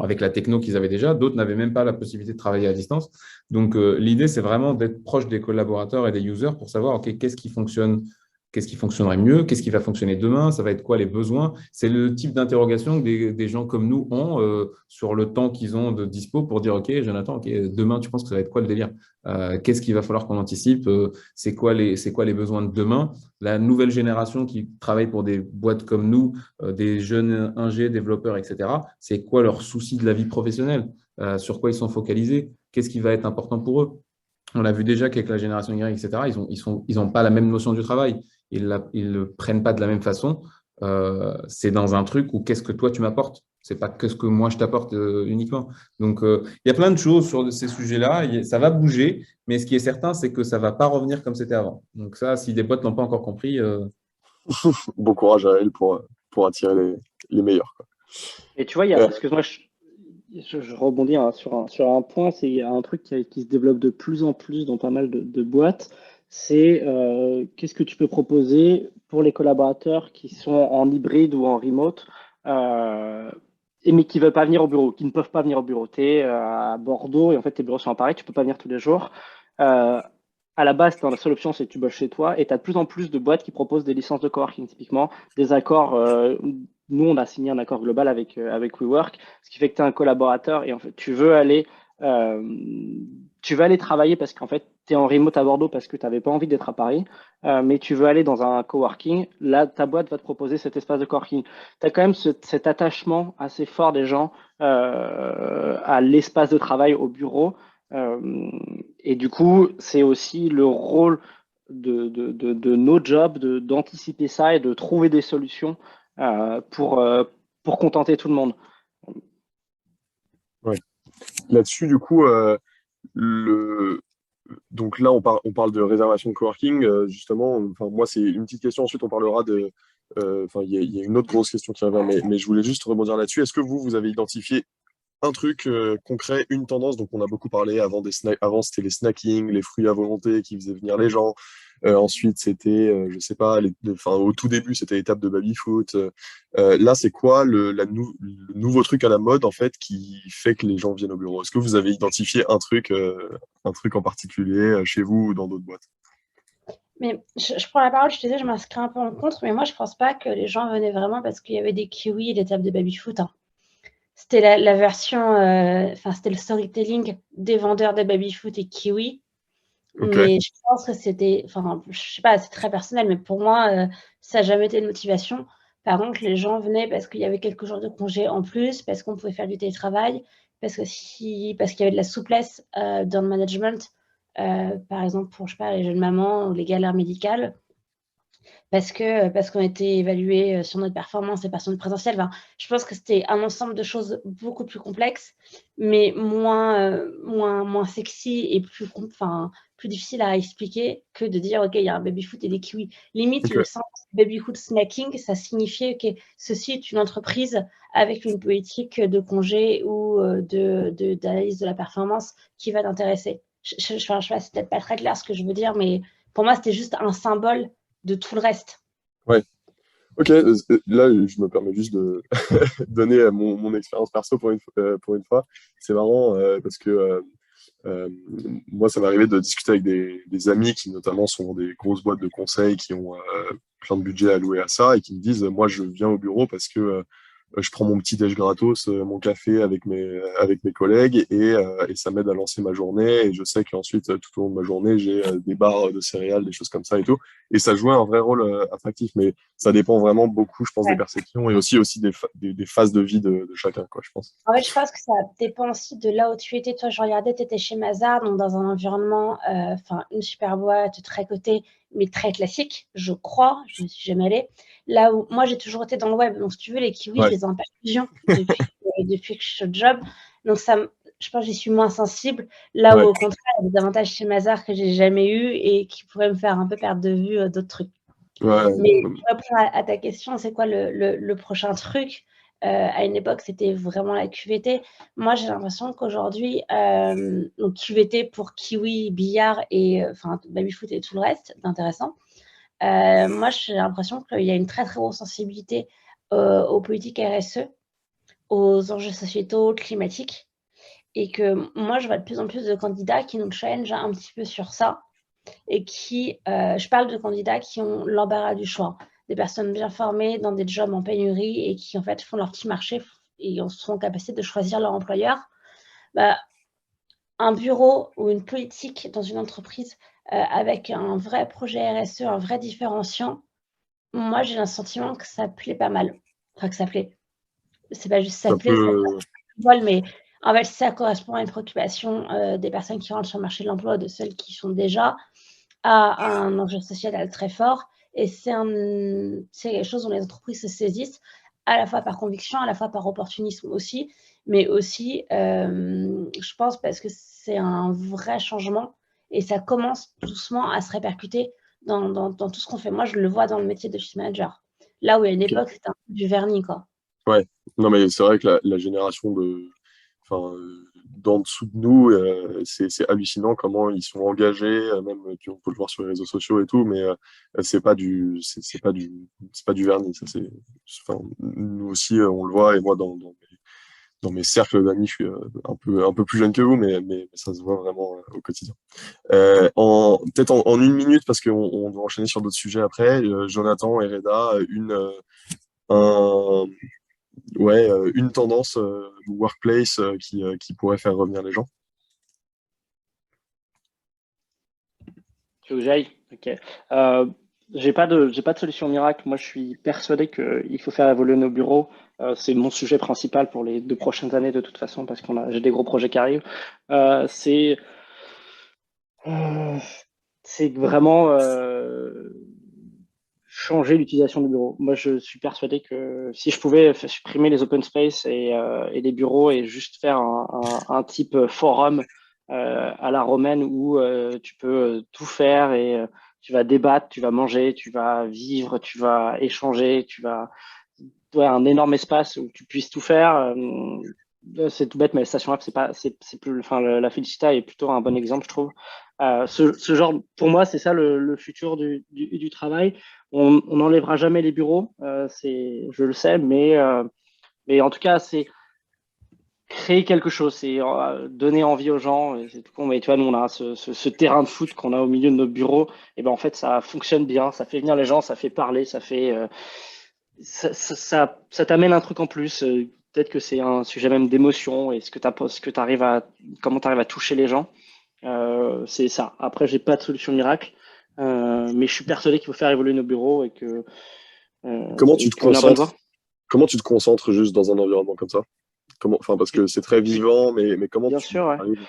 avec la techno qu'ils avaient déjà. D'autres n'avaient même pas la possibilité de travailler à distance. Donc, l'idée, c'est vraiment d'être proche des collaborateurs et des users pour savoir qu'est-ce qui fonctionne. Qu'est-ce qui fonctionnerait mieux? Qu'est-ce qui va fonctionner demain? Ça va être quoi les besoins? C'est le type d'interrogation que des gens comme nous ont sur le temps qu'ils ont de dispo pour dire, OK, Jonathan, OK, demain, tu penses que ça va être quoi le délire? Qu'est-ce qu'il va falloir qu'on anticipe? C'est quoi les besoins de demain? La nouvelle génération qui travaille pour des boîtes comme nous, des jeunes ingés, développeurs, etc., c'est quoi leur souci de la vie professionnelle? Sur quoi ils sont focalisés? Qu'est-ce qui va être important pour eux? On l'a vu déjà qu'avec la génération Y, etc., ils ont pas la même notion du travail. Ils le prennent pas de la même façon. C'est dans un truc où qu'est-ce que toi tu m'apportes? C'est pas que ce que moi je t'apporte uniquement. Donc, il y a plein de choses sur ces sujets-là. Ça va bouger, mais ce qui est certain, c'est que ça va pas revenir comme c'était avant. Donc ça, si des boîtes l'ont pas encore compris, Bon courage à elle pour attirer les meilleurs, quoi. Et tu vois, excuse-moi, je rebondis hein, sur un point, c'est il y a un truc qui se développe de plus en plus dans pas mal de boîtes, c'est qu'est-ce que tu peux proposer pour les collaborateurs qui sont en hybride ou en remote, mais qui veulent pas venir au bureau, qui ne peuvent pas venir au bureau. Tu es à Bordeaux et en fait tes bureaux sont à Paris, tu peux pas venir tous les jours. À la base, la seule option, c'est que tu bosses chez toi et tu as de plus en plus de boîtes qui proposent des licences de coworking, typiquement, des accords. Nous, on a signé un accord global avec WeWork, ce qui fait que tu es un collaborateur et en fait, tu veux aller travailler parce qu'en fait, tu es en remote à Bordeaux parce que tu n'avais pas envie d'être à Paris, mais tu veux aller dans un coworking. Là, ta boîte va te proposer cet espace de coworking. Tu as quand même cet attachement assez fort des gens à l'espace de travail, au bureau. Et du coup, c'est aussi le rôle de nos jobs d'anticiper ça et de trouver des solutions pour contenter tout le monde. Ouais. Là-dessus, du coup, donc là, on parle de réservation de coworking, justement. Enfin, moi, c'est une petite question. Ensuite, on parlera de. Enfin, il y a une autre grosse question qui revient, mais je voulais juste rebondir là-dessus. Est-ce que vous avez identifié un truc concret, une tendance? Donc, on a beaucoup parlé avant, c'était les snacking, les fruits à volonté qui faisaient venir les gens. Ensuite, c'était, je sais pas, au tout début, c'était l'étape de baby-foot. Là, c'est quoi le nouveau truc à la mode, en fait, qui fait que les gens viennent au bureau? Est-ce que vous avez identifié un truc en particulier chez vous ou dans d'autres boîtes? Mais je prends la parole, je te disais, je m'inscris un peu en contre, mais moi, je pense pas que les gens venaient vraiment parce qu'il y avait des kiwis et des tables de baby-foot. Hein. C'était la version, c'était le storytelling des vendeurs de baby-foot et kiwi. Ok. Mais je pense que c'était, je sais pas, c'est très personnel, mais pour moi, ça n'a jamais été une motivation. Par contre, les gens venaient parce qu'il y avait quelques jours de congé en plus, parce qu'on pouvait faire du télétravail, parce qu'il y avait de la souplesse dans le management, par exemple pour, je sais pas, les jeunes mamans ou les galères médicales. parce qu'on était évalué sur notre performance et pas sur notre présentiel. Enfin, je pense que c'était un ensemble de choses beaucoup plus complexes, mais moins sexy et plus difficile à expliquer que de dire, OK, il y a un baby-foot et des kiwis. Limite, le Ok. sens baby-foot snacking, ça signifiait que ceci est une entreprise avec une politique de congé ou d'analyse de la performance qui va t'intéresser. Je ne sais pas, c'est peut-être pas très clair ce que je veux dire, mais pour moi, c'était juste un symbole de tout le reste. Ouais. Ok, là, je me permets juste de donner mon expérience perso pour une fois. C'est marrant parce que moi, ça m'est arrivé de discuter avec des amis qui, notamment, sont dans des grosses boîtes de conseil qui ont plein de budget alloué à ça et qui me disent, moi, je viens au bureau parce que je prends mon petit déj gratos, mon café avec mes collègues et ça m'aide à lancer ma journée. Et je sais qu'ensuite, tout au long de ma journée, j'ai des barres de céréales, des choses comme ça et tout. Et ça jouait un vrai rôle attractif. Mais ça dépend vraiment beaucoup, je pense, des Ouais. perceptions et aussi des phases de vie de chacun, quoi, je pense. En fait, je pense que ça dépend aussi de là où tu étais. Toi, je regardais, tu étais chez Mazars, donc dans un environnement, une super boîte, très cotée, mais très classique, je crois. Je ne suis jamais allée. Là où moi, j'ai toujours été dans le web. Donc, si tu veux, les kiwis, je Ouais. les ai en perfusion depuis que je suis au job. Donc, je pense que j'y suis moins sensible. Là où, Ouais. au contraire, il y a des avantages chez Mazars que j'ai jamais eu et qui pourraient me faire un peu perdre de vue d'autres trucs. Ouais. Mais pour répondre à ta question, c'est quoi le prochain truc? À une époque, c'était vraiment la QVT. Moi, j'ai l'impression qu'aujourd'hui, donc QVT pour kiwi, billard et baby-foot et tout le reste d'intéressant. Moi, j'ai l'impression qu'il y a une très, très grosse sensibilité aux politiques RSE, aux enjeux sociétaux, climatiques et que moi, je vois de plus en plus de candidats qui nous challenge un petit peu sur ça et je parle de candidats qui ont l'embarras du choix, des personnes bien formées dans des jobs en pénurie et qui en fait font leur petit marché et sont en capacité de choisir leur employeur. Bah, un bureau ou une politique dans une entreprise avec un vrai projet RSE, un vrai différenciant, moi j'ai le sentiment que ça plaît pas mal. Enfin que ça plaît. C'est pas juste ça Ça plaît, ça peut. vole, mais en fait ça correspond à une préoccupation des personnes qui rentrent sur le marché de l'emploi, de celles qui sont déjà a un enjeu sociétal très fort et c'est quelque chose dont les entreprises se saisissent à la fois par conviction, à la fois par opportunisme aussi, mais aussi, je pense, parce que c'est un vrai changement et ça commence doucement à se répercuter dans tout ce qu'on fait. Moi, je le vois dans le métier d'office manager. Là où il y a une Ok. époque, c'était un peu du vernis, quoi. Ouais, non mais c'est vrai que la génération d'en dessous de nous, c'est hallucinant comment ils sont engagés, même on peut le voir sur les réseaux sociaux et tout, mais c'est pas du vernis, ça enfin, nous aussi on le voit et moi dans mes cercles d'amis, je suis un peu plus jeune que vous, mais ça se voit vraiment au quotidien. Peut-être en une minute parce qu'on doit enchaîner sur d'autres sujets après. Jonathan et Reda, un, une tendance workplace qui pourrait faire revenir les gens. Tu veux que j'aille? Ok. J'ai pas de solution miracle. Moi, je suis persuadé qu'il faut faire évoluer nos bureaux. C'est mon sujet principal pour les 2 prochaines années de toute façon parce j'ai des gros projets qui arrivent. C'est euh, c'est vraiment changer l'utilisation du bureau. Moi, je suis persuadé que si je pouvais supprimer les open space et les bureaux et juste faire un type forum à la romaine où tu peux tout faire et tu vas débattre, tu vas manger, tu vas vivre, tu vas échanger, un énorme espace où tu puisses tout faire. C'est tout bête, mais la station F, c'est plus, enfin, la Felicita est plutôt un bon exemple, je trouve. Ce genre, pour moi, c'est ça le futur du travail. On n'enlèvera jamais les bureaux, je le sais, mais en tout cas, c'est créer quelque chose, c'est donner envie aux gens. Et c'est tout con, mais tu vois, nous, on a ce terrain de foot qu'on a au milieu de notre bureau. Et ben en fait, ça fonctionne bien, ça fait venir les gens, ça fait parler, ça t'amène un truc en plus. Peut-être que c'est un sujet même d'émotion et comment tu arrives à toucher les gens. C'est ça. Après, j'ai pas de solution miracle, mais je suis persuadé qu'il faut faire évoluer nos bureaux Comment tu et te qu'on a besoin de voir. concentres, comment tu te concentres juste dans un environnement comme ça? Parce que c'est très vivant, mais comment Bien tu sûr, ouais. arrives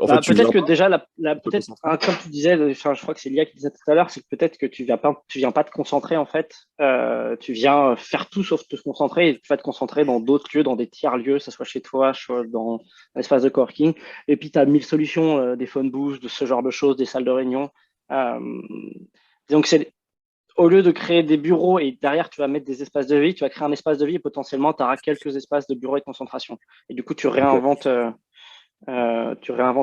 En fait, tu viens peut-être que déjà, te concentrer. comme tu disais, enfin, je crois que c'est Lia qui disait tout à l'heure, c'est que peut-être que tu viens pas te concentrer en fait. Tu viens faire tout sauf te concentrer et tu vas te concentrer dans d'autres lieux, dans des tiers lieux, que ce soit chez toi, soit dans l'espace de coworking. Et puis tu as 1000 solutions, des phone booths, de ce genre de choses, des salles de réunion. Euh, donc c'est au lieu de créer des bureaux et derrière tu vas mettre des espaces de vie, tu vas créer un espace de vie et potentiellement tu auras quelques espaces de bureaux et de concentration. Et du coup tu Ok. réinventes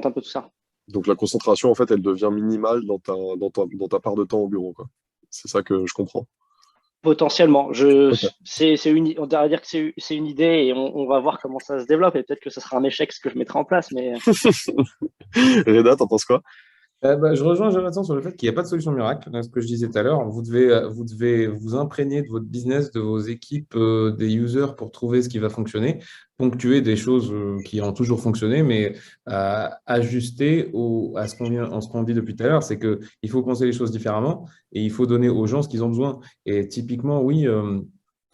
un peu tout ça. Donc la concentration, en fait, elle devient minimale dans ta part de temps au bureau, quoi. C'est ça que je comprends. Potentiellement, Ok. on va dire que c'est une idée et on va voir comment ça se développe et peut-être que ce sera un échec ce que je mettrai en place, mais Reda, t'en penses quoi? Je rejoins Jonathan sur le fait qu'il n'y a pas de solution miracle. Ce que je disais tout à l'heure, vous devez vous imprégner de votre business, de vos équipes, des users pour trouver ce qui va fonctionner, ponctuer des choses qui ont toujours fonctionné, mais ajuster à ce qu'on dit depuis tout à l'heure, c'est qu'il faut penser les choses différemment et il faut donner aux gens ce qu'ils ont besoin. Et typiquement, oui.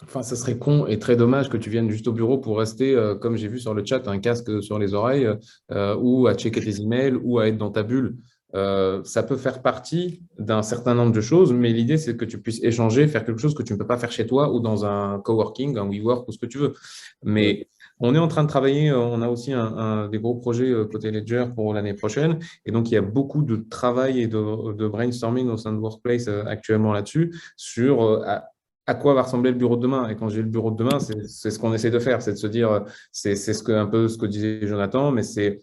Enfin, ça serait con et très dommage que tu viennes juste au bureau pour rester, comme j'ai vu sur le chat, un casque sur les oreilles ou à checker tes emails ou à être dans ta bulle. Ça peut faire partie d'un certain nombre de choses, mais l'idée, c'est que tu puisses échanger, faire quelque chose que tu ne peux pas faire chez toi ou dans un coworking, un WeWork ou ce que tu veux. Ouais. Mais on est en train de travailler, on a aussi des gros projets côté Ledger pour l'année prochaine. Et donc, il y a beaucoup de travail et de brainstorming au sein de Workplace actuellement là-dessus, sur à quoi va ressembler le bureau de demain. Et quand j'ai le bureau de demain, c'est ce qu'on essaie de faire, c'est de se dire, un peu ce que disait Jonathan, mais c'est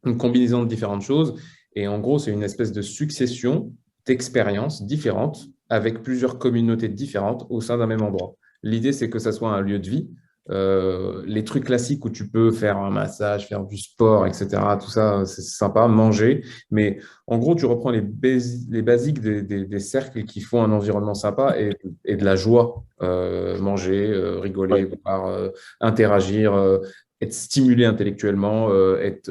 une combinaison de différentes choses. Et en gros, c'est une espèce de succession d'expériences différentes avec plusieurs communautés différentes au sein d'un même endroit. L'idée, c'est que ça soit un lieu de vie. Les trucs classiques où tu peux faire un massage, faire du sport, etc., tout ça, c'est sympa, manger. Mais en gros, tu reprends les basiques des cercles qui font un environnement sympa et de la joie. Manger, rigoler, Ouais. boire, interagir, être stimulé intellectuellement, être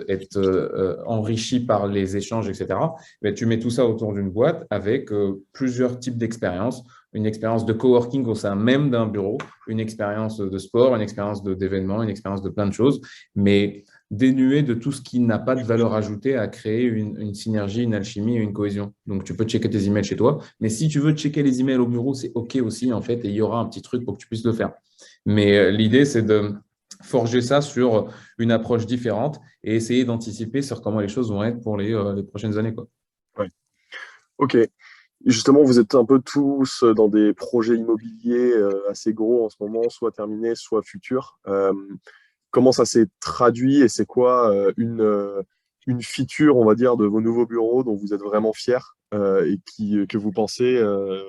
enrichi par les échanges, etc. Mais tu mets tout ça autour d'une boîte avec plusieurs types d'expériences. Une expérience de coworking au sein même d'un bureau, une expérience de sport, une expérience d'événement, une expérience de plein de choses, mais dénuée de tout ce qui n'a pas de valeur ajoutée à créer une synergie, une alchimie et une cohésion. Donc, tu peux checker tes emails chez toi, mais si tu veux checker les emails au bureau, c'est OK aussi, en fait, et il y aura un petit truc pour que tu puisses le faire. Mais l'idée, c'est de forger ça sur une approche différente et essayer d'anticiper sur comment les choses vont être pour les prochaines années, quoi. Ouais. Ok. Justement, vous êtes un peu tous dans des projets immobiliers assez gros en ce moment, soit terminés, soit futurs. Comment ça s'est traduit et c'est quoi une feature, on va dire, de vos nouveaux bureaux dont vous êtes vraiment fiers et que vous pensez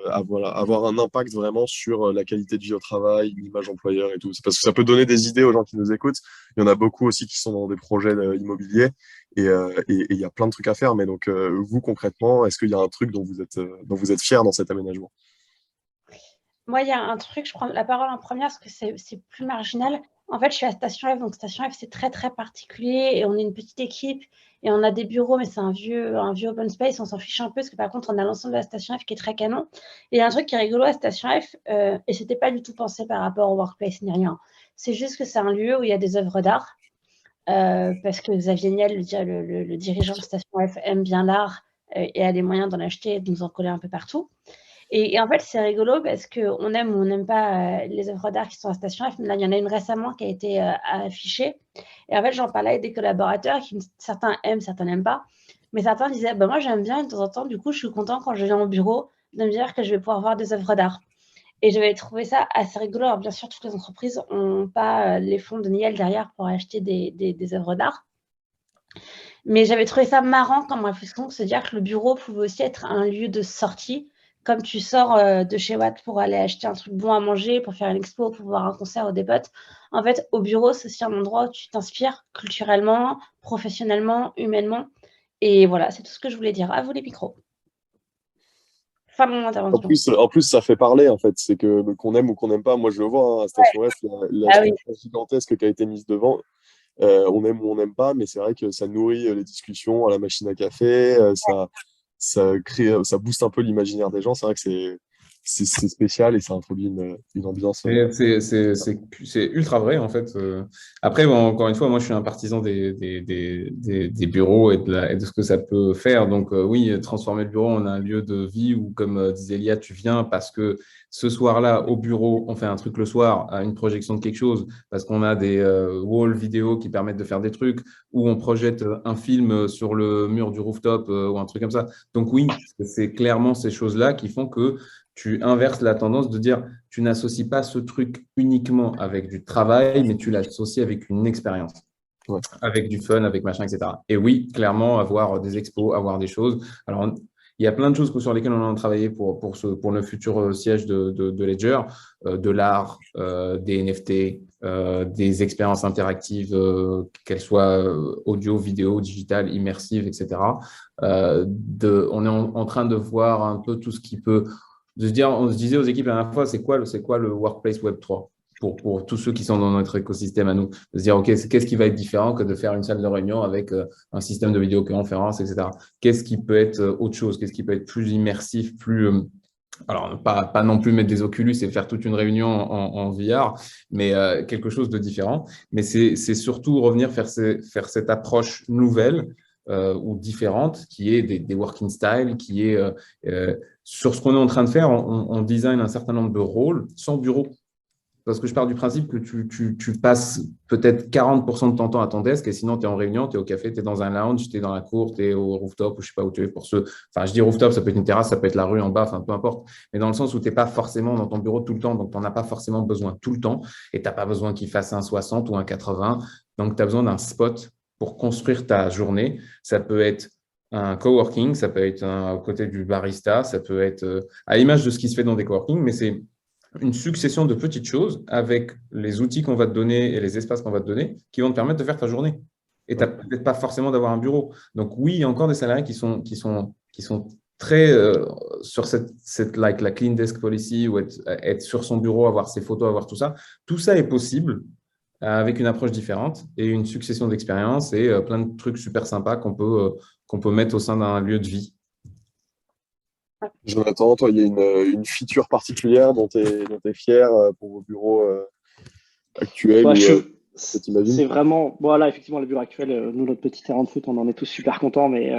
avoir un impact vraiment sur la qualité de vie au travail, l'image employeur et tout. C'est parce que ça peut donner des idées aux gens qui nous écoutent. Il y en a beaucoup aussi qui sont dans des projets immobiliers et il y a plein de trucs à faire. Mais donc, vous, concrètement, est-ce qu'il y a un truc dont vous êtes fiers dans cet aménagement? Moi, il y a un truc, je prends la parole en première parce que c'est plus marginal. En fait, je suis à Station F, donc Station F, c'est très, très particulier et on est une petite équipe et on a des bureaux, mais c'est un vieux open space, on s'en fiche un peu parce que par contre, on a l'ensemble de la Station F qui est très canon. Et il y a un truc qui est rigolo à Station F, et c'était pas du tout pensé par rapport au workplace ni rien. C'est juste que c'est un lieu où il y a des œuvres d'art, parce que Xavier Niel, le dirigeant de Station F, aime bien l'art et a les moyens d'en acheter et de nous en coller un peu partout. Et en fait, c'est rigolo parce qu'on aime ou on n'aime pas les œuvres d'art qui sont à Station F. Mais là, il y en a une récemment qui a été affichée. Et en fait, j'en parlais avec des collaborateurs qui, certains aiment, certains n'aiment pas. Mais certains disaient, bah, moi, j'aime bien et de temps en temps, du coup, je suis content quand je viens au bureau de me dire que je vais pouvoir voir des œuvres d'art. Et j'avais trouvé ça assez rigolo. Alors, bien sûr, toutes les entreprises n'ont pas les fonds de Niel derrière pour acheter des œuvres d'art. Mais j'avais trouvé ça marrant comme réflexion de se dire que le bureau pouvait aussi être un lieu de sortie. Comme tu sors de chez Watt pour aller acheter un truc bon à manger, pour faire une expo, pour voir un concert ou des potes. En fait, au bureau, c'est aussi un endroit où tu t'inspires culturellement, professionnellement, humainement. Et voilà, c'est tout ce que je voulais dire. À vous les micros. Fin de mon intervention. En plus, ça fait parler, en fait. C'est que qu'on aime ou qu'on n'aime pas. Moi, je le vois, hein, à Station F, la Ah oui. structure gigantesque qui a été mise devant. On aime ou on n'aime pas, mais c'est vrai que ça nourrit les discussions à la machine à café. Ça booste un peu l'imaginaire des gens. C'est vrai que c'est spécial et ça introduit une ambiance. Et c'est ultra vrai, en fait. Après, bon, encore une fois, moi, je suis un partisan des bureaux et de ce que ça peut faire. Donc, oui, transformer le bureau en un lieu de vie où, comme disait Elia, tu viens parce que ce soir-là, au bureau, on fait un truc le soir, à une projection de quelque chose, parce qu'on a des walls vidéo qui permettent de faire des trucs, ou on projette un film sur le mur du rooftop ou un truc comme ça. Donc, oui, c'est clairement ces choses-là qui font que tu inverses la tendance de dire tu n'associes pas ce truc uniquement avec du travail, mais tu l'associes avec une expérience, Ouais. avec du fun, avec machin, etc. Et oui, clairement, avoir des expos, avoir des choses. Alors, il y a plein de choses sur lesquelles on a travaillé pour le futur siège de Ledger, de l'art, des NFT, des expériences interactives, qu'elles soient audio, vidéo, digitales, immersives, etc. On est en train de voir un peu tout ce qui peut on se disait aux équipes la dernière fois, c'est quoi le Workplace Web 3 pour tous ceux qui sont dans notre écosystème à nous, de se dire, OK, qu'est-ce qui va être différent que de faire une salle de réunion avec un système de vidéoconférence, etc. Qu'est-ce qui peut être autre chose? Qu'est-ce qui peut être plus immersif, plus… alors, pas non plus mettre des Oculus et faire toute une réunion en VR, mais quelque chose de différent. Mais c'est surtout revenir faire cette approche nouvelle ou différente, qui est des working styles, qui est sur ce qu'on est en train de faire, on design un certain nombre de rôles sans bureau. Parce que je pars du principe que tu passes peut-être 40% de ton temps à ton desk et sinon tu es en réunion, tu es au café, tu es dans un lounge, tu es dans la cour, tu es au rooftop ou je ne sais pas où tu es pour ceux. Enfin, je dis rooftop, ça peut être une terrasse, ça peut être la rue en bas, enfin peu importe. Mais dans le sens où tu n'es pas forcément dans ton bureau tout le temps, donc tu n'en as pas forcément besoin tout le temps et tu n'as pas besoin qu'il fasse un 60 ou un 80. Donc tu as besoin d'un spot pour construire ta journée. Ça peut être un coworking, ça peut être à côté du barista, ça peut être à l'image de ce qui se fait dans des coworking, mais c'est une succession de petites choses avec les outils qu'on va te donner et les espaces qu'on va te donner qui vont te permettre de faire ta journée. Et tu n'as peut-être pas forcément d'avoir un bureau. Donc oui, il y a encore des salariés qui sont très sur la clean desk policy ou être sur son bureau, avoir ses photos, avoir tout ça. Tout ça est possible avec une approche différente et une succession d'expériences et plein de trucs super sympas qu'on peut mettre au sein d'un lieu de vie. Jonathan, toi, il y a une feature particulière dont tu es fier pour vos bureaux actuels Ouais, t'imagines? c'est vraiment, voilà, effectivement, le bureau actuel, nous, notre petit terrain de foot, on en est tous super contents, mais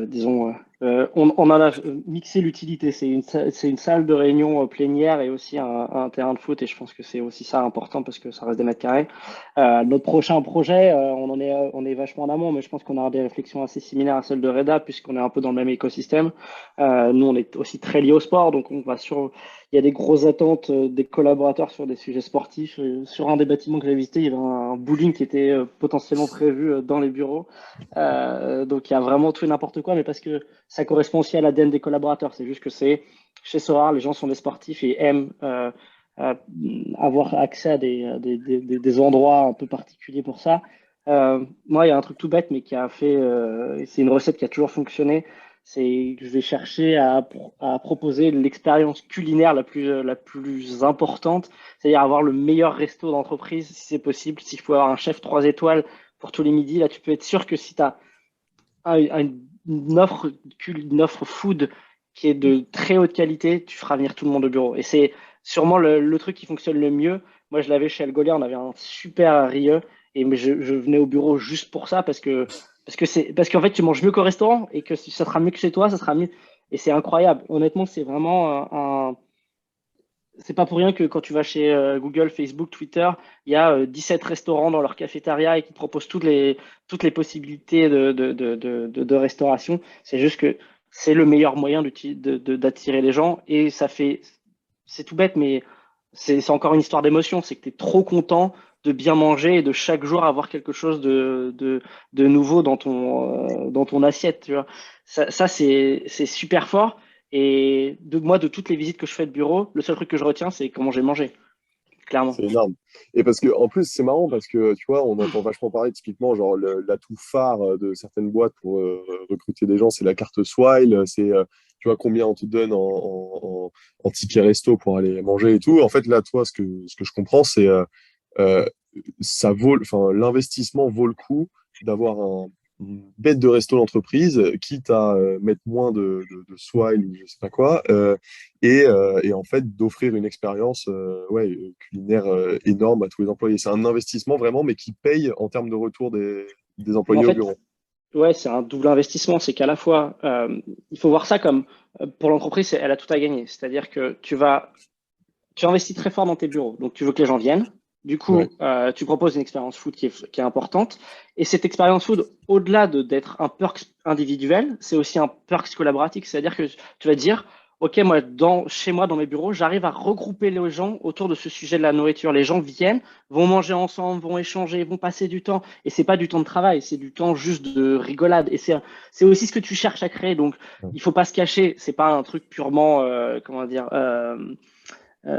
disons, on en a mixé l'utilité. C'est une salle de réunion plénière et aussi un terrain de foot, et je pense que c'est aussi ça important parce que ça reste des mètres carrés. Notre prochain projet, on est vachement en amont, mais je pense qu'on aura des réflexions assez similaires à celles de Reda, puisqu'on est un peu dans le même écosystème. Nous, on est aussi très liés au sport, donc il y a des grosses attentes des collaborateurs sur des sujets sportifs. Sur un des bâtiments que j'ai visité, il y avait un bowling qui était potentiellement prévu dans les bureaux. Donc, il y a vraiment tout et n'importe quoi, mais parce que ça correspond aussi à l'ADN des collaborateurs. C'est juste que chez Sorar, les gens sont des sportifs et aiment avoir accès à des endroits un peu particuliers pour ça. Moi, il y a un truc tout bête, mais c'est une recette qui a toujours fonctionné. C'est que je vais chercher à proposer l'expérience culinaire la plus importante, c'est-à-dire avoir le meilleur resto d'entreprise si c'est possible. S'il faut avoir un chef 3 étoiles pour tous les midis, là, tu peux être sûr que si tu as une offre food qui est de très haute qualité, tu feras venir tout le monde au bureau. Et c'est sûrement le truc qui fonctionne le mieux. Moi, je l'avais chez Algolia, on avait un super rieux, et je venais au bureau juste pour ça parce qu'en fait, tu manges mieux qu'au restaurant et que ça sera mieux que chez toi, ça sera mieux. Et c'est incroyable. Honnêtement, c'est vraiment c'est pas pour rien que quand tu vas chez Google, Facebook, Twitter, il y a 17 restaurants dans leur cafétéria et qui te proposent toutes les possibilités de restauration. C'est juste que c'est le meilleur moyen d'attirer les gens et c'est tout bête, mais c'est encore une histoire d'émotion. C'est que tu es trop content de bien manger et de chaque jour avoir quelque chose de nouveau dans ton assiette. Tu vois. Ça c'est super fort. Et de toutes les visites que je fais de bureau, le seul truc que je retiens, c'est comment j'ai mangé, clairement. C'est énorme. Et parce que, en plus, c'est marrant parce que, tu vois, on entend vachement parler typiquement, genre, l'atout phare de certaines boîtes pour recruter des gens, c'est la carte Swile, tu vois, combien on te donne en ticket resto pour aller manger et tout. En fait, là, toi, ce que je comprends, c'est l'investissement vaut le coup d'avoir bête de resto l'entreprise, quitte à mettre moins de swile ou je sais pas quoi, et en fait d'offrir une expérience culinaire énorme à tous les employés. C'est un investissement vraiment, mais qui paye en termes de retour des En employés au fait, bureau. ouais, c'est un double investissement. C'est qu'à la fois, il faut voir ça comme pour l'entreprise, elle a tout à gagner. C'est-à-dire que tu investis très fort dans tes bureaux. Donc, tu veux que les gens viennent. Du coup, Ouais. tu proposes une expérience food qui est importante. Et cette expérience food, au-delà d'être un perks individuel, c'est aussi un perks collaboratif. C'est-à-dire que tu vas dire, OK, moi, chez moi, dans mes bureaux, j'arrive à regrouper les gens autour de ce sujet de la nourriture. Les gens viennent, vont manger ensemble, vont échanger, vont passer du temps. Et c'est pas du temps de travail, c'est du temps juste de rigolade. Et c'est aussi ce que tu cherches à créer. Donc, il faut pas se cacher. C'est pas un truc purement, comment dire,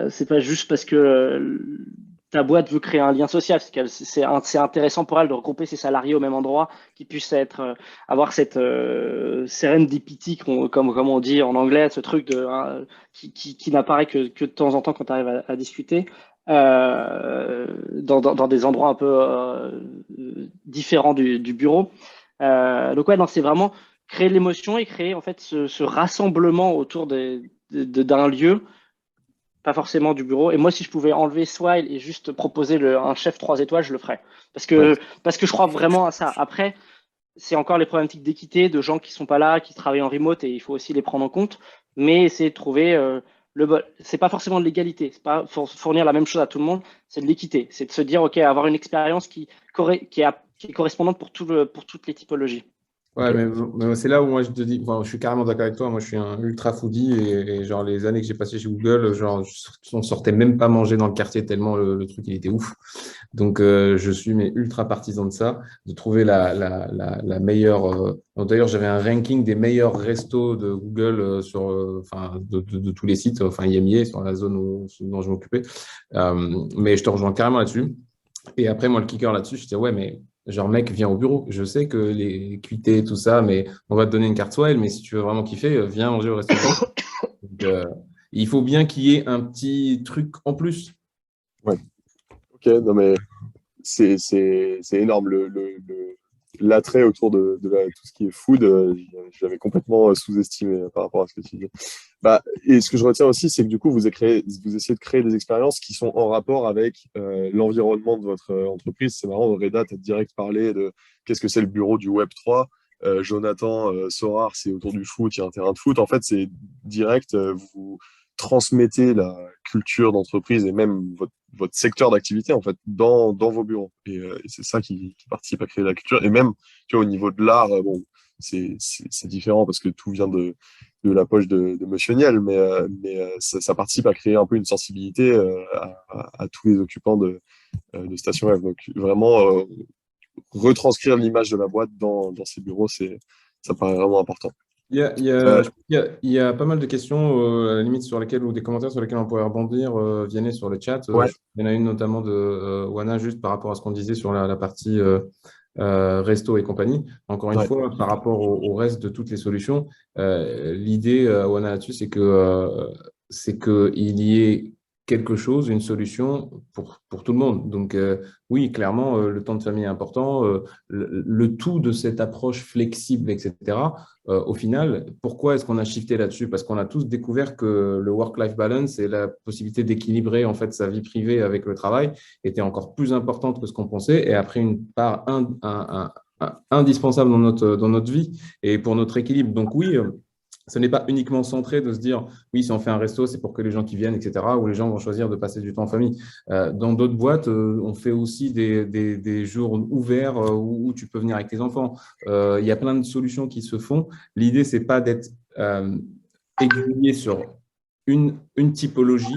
c'est pas juste parce que ta boîte veut créer un lien social. C'est intéressant pour elle de regrouper ses salariés au même endroit, qu'ils puissent avoir cette serendipity, comme on dit en anglais, ce truc qui n'apparaît que de temps en temps quand tu arrives à discuter. Dans des endroits un peu différents du bureau. Donc ouais, non, c'est vraiment créer de l'émotion et créer en fait ce rassemblement autour d'un lieu, pas forcément du bureau. Et moi, si je pouvais enlever Swile et juste proposer un chef 3 étoiles, je le ferais. Parce que je crois vraiment à ça. Après, c'est encore les problématiques d'équité, de gens qui sont pas là, qui travaillent en remote, et il faut aussi les prendre en compte. Mais essayer de trouver c'est pas forcément de l'égalité, c'est pas fournir la même chose à tout le monde, c'est de l'équité. C'est de se dire, OK, avoir une expérience qui est correspondante pour toutes les typologies. Ouais, mais c'est là où moi je te dis, enfin, je suis carrément d'accord avec toi. Moi, je suis un ultra foodie et genre les années que j'ai passées chez Google, genre on sortait même pas manger dans le quartier tellement le truc il était ouf. Donc je suis mais ultra partisan de ça, de trouver la meilleure. D'ailleurs, j'avais un ranking des meilleurs restos de Google sur, enfin, de tous les sites, enfin IMIA sur la zone dont je m'occupais. Mais je te rejoins carrément là-dessus. Et après, moi, le kicker là-dessus, je disais, ouais, mais genre, mec, viens au bureau. Je sais que les QT, tout ça, mais on va te donner une carte Swile, mais si tu veux vraiment kiffer, viens manger au restaurant. Donc, il faut bien qu'il y ait un petit truc en plus. Ouais. Ok, non mais c'est énorme. L'attrait autour de tout ce qui est food, je l'avais complètement sous-estimé par rapport à ce que tu dis. Bah, et ce que je retiens aussi, c'est que du coup, vous essayez de créer des expériences qui sont en rapport avec l'environnement de votre entreprise. C'est marrant, Reda, tu as direct parlé de qu'est-ce que c'est le bureau du Web3. Jonathan, Sorar, c'est autour du foot, il y a un terrain de foot. En fait, c'est direct, vous transmettez la culture d'entreprise et même votre secteur d'activité en fait dans vos bureaux. Et c'est ça qui participe à créer la culture. Et même, tu vois, au niveau de l'art, bon, c'est différent parce que tout vient de la poche de Monsieur Niel, mais ça participe à créer un peu une sensibilité à tous les occupants de Station F. Donc vraiment, retranscrire l'image de la boîte dans ces bureaux, ça paraît vraiment important. Il y a, il y a, je pense il y a pas mal de questions, à la limite, sur lesquelles, ou des commentaires sur lesquels on pourrait rebondir, Vianney, sur le chat. Ouais. Il y en a une notamment de Wana, juste par rapport à ce qu'on disait sur la partie resto et compagnie. Encore une fois, par rapport au reste de toutes les solutions, l'idée, Wana, là-dessus, c'est qu'il y ait quelque chose, une solution pour tout le monde. Donc, oui, clairement, le temps de famille est important. Le tout de cette approche flexible, etc. Au final, pourquoi est-ce qu'on a shifté là-dessus? Parce qu'on a tous découvert que le work-life balance et la possibilité d'équilibrer en fait sa vie privée avec le travail était encore plus importante que ce qu'on pensait et a pris une part indispensable dans notre vie et pour notre équilibre. Donc oui, ce n'est pas uniquement centré de se dire, oui, si on fait un resto, c'est pour que les gens qui viennent, etc., ou les gens vont choisir de passer du temps en famille. Dans d'autres boîtes, on fait aussi des jours ouverts où tu peux venir avec tes enfants. Il y a plein de solutions qui se font. L'idée, c'est pas d'être aiguillé sur une typologie,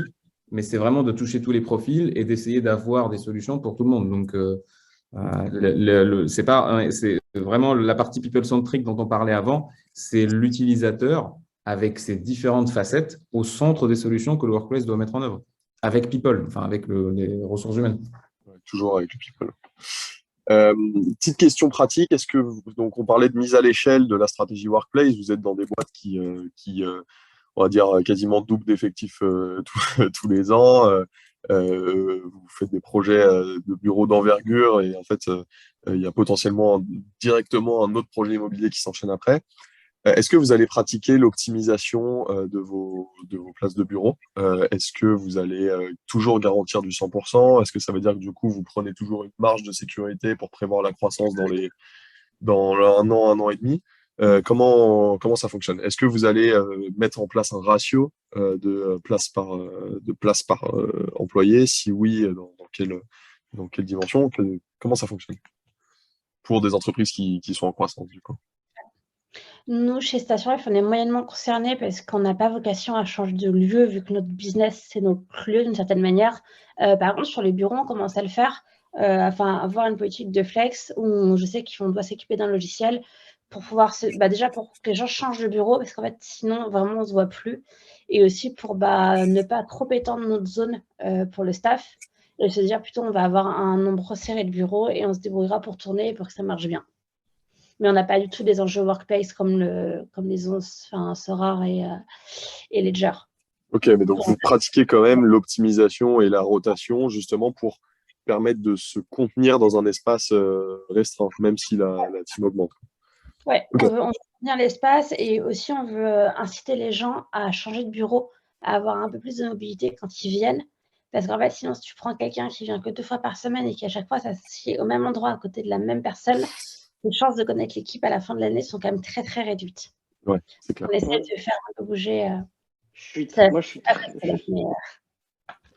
mais c'est vraiment de toucher tous les profils et d'essayer d'avoir des solutions pour tout le monde. Donc, c'est vraiment la partie people-centric dont on parlait avant, c'est l'utilisateur avec ses différentes facettes au centre des solutions que le workplace doit mettre en œuvre, avec people, enfin avec les ressources humaines. Toujours avec le people. Petite question pratique, donc on parlait de mise à l'échelle de la stratégie workplace, vous êtes dans des boîtes qui on va dire, quasiment double d'effectifs tous les ans. vous faites des projets de bureaux d'envergure et en fait, il y a potentiellement directement un autre projet immobilier qui s'enchaîne après. Est-ce que vous allez pratiquer l'optimisation de vos places de bureau? Est-ce que vous allez toujours garantir du 100%? Est-ce que ça veut dire que du coup, vous prenez toujours une marge de sécurité pour prévoir la croissance dans un an et demi? Comment ça fonctionne? Est-ce que vous allez mettre en place un ratio de places par employé? Si oui, dans quelle dimension? Comment ça fonctionne pour des entreprises qui sont en croissance, du coup? Nous, chez Station F, on est moyennement concernés parce qu'on n'a pas vocation à changer de lieu, vu que notre business, c'est notre lieu d'une certaine manière. Par contre, sur les bureaux, on commence à le faire, avoir une politique de flex où je sais qu'on doit s'équiper d'un logiciel pour pouvoir déjà pour que les gens changent de bureau, parce qu'en fait, sinon, vraiment, on ne se voit plus. Et aussi pour ne pas trop étendre notre zone pour le staff et se dire plutôt, on va avoir un nombre resserré de bureaux et on se débrouillera pour tourner pour que ça marche bien. Mais on n'a pas du tout des enjeux workplace comme les Sorar et Ledger. Ok, mais donc vous pratiquez quand même l'optimisation et la rotation justement pour permettre de se contenir dans un espace restreint, même si la team augmente. Oui, Ok. on veut contenir l'espace et aussi on veut inciter les gens à changer de bureau, à avoir un peu plus de mobilité quand ils viennent. Parce qu'en fait, sinon, si tu prends quelqu'un qui vient que 2 fois par semaine et qui à chaque fois s'assied au même endroit à côté de la même personne, les chances de connaître l'équipe à la fin de l'année sont quand même très, très réduites. Ouais, c'est clair. On essaie de faire un peu bouger. Je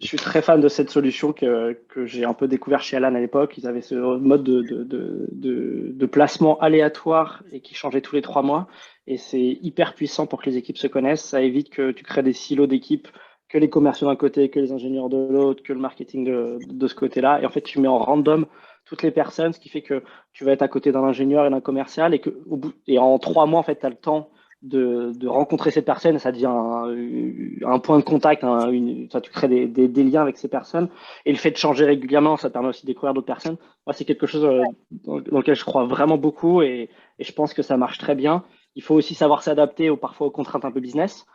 suis très fan de cette solution que j'ai un peu découvert chez Alan à l'époque. Ils avaient ce mode de placement aléatoire et qui changeait tous les 3 mois. Et c'est hyper puissant pour que les équipes se connaissent. Ça évite que tu crées des silos d'équipes, que les commerciaux d'un côté, que les ingénieurs de l'autre, que le marketing de ce côté-là. Et en fait, tu mets en random toutes les personnes, ce qui fait que tu vas être à côté d'un ingénieur et d'un commercial et en 3 mois, en fait, tu as le temps de rencontrer cette personne, ça devient un point de contact, tu crées des liens avec ces personnes. Et le fait de changer régulièrement, ça te permet aussi de découvrir d'autres personnes. Moi, c'est quelque chose dans lequel je crois vraiment beaucoup et je pense que ça marche très bien. Il faut aussi savoir s'adapter parfois aux contraintes un peu business.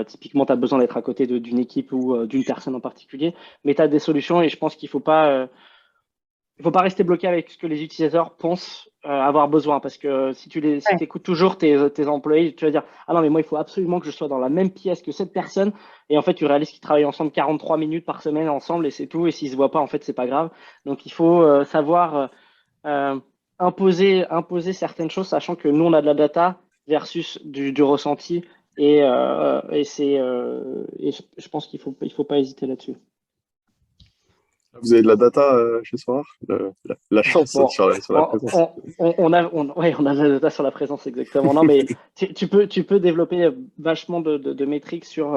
Typiquement, tu as besoin d'être à côté d'une équipe ou d'une personne en particulier, mais tu as des solutions et je pense qu'il ne faut pas rester bloqué avec ce que les utilisateurs pensent avoir besoin, parce que si tu écoutes toujours tes employés, tu vas dire « Ah non, mais moi, il faut absolument que je sois dans la même pièce que cette personne. » Et en fait, tu réalises qu'ils travaillent ensemble 43 minutes par semaine ensemble et c'est tout. Et s'ils ne se voient pas, en fait, c'est pas grave. Donc, il faut savoir imposer certaines choses, sachant que nous, on a de la data versus du ressenti. Et je pense qu'il faut pas hésiter là-dessus. Vous avez de la data chez Sorar? La chance sur la présence. On a de la data sur la présence, exactement. Non, mais tu peux développer vachement de métriques sur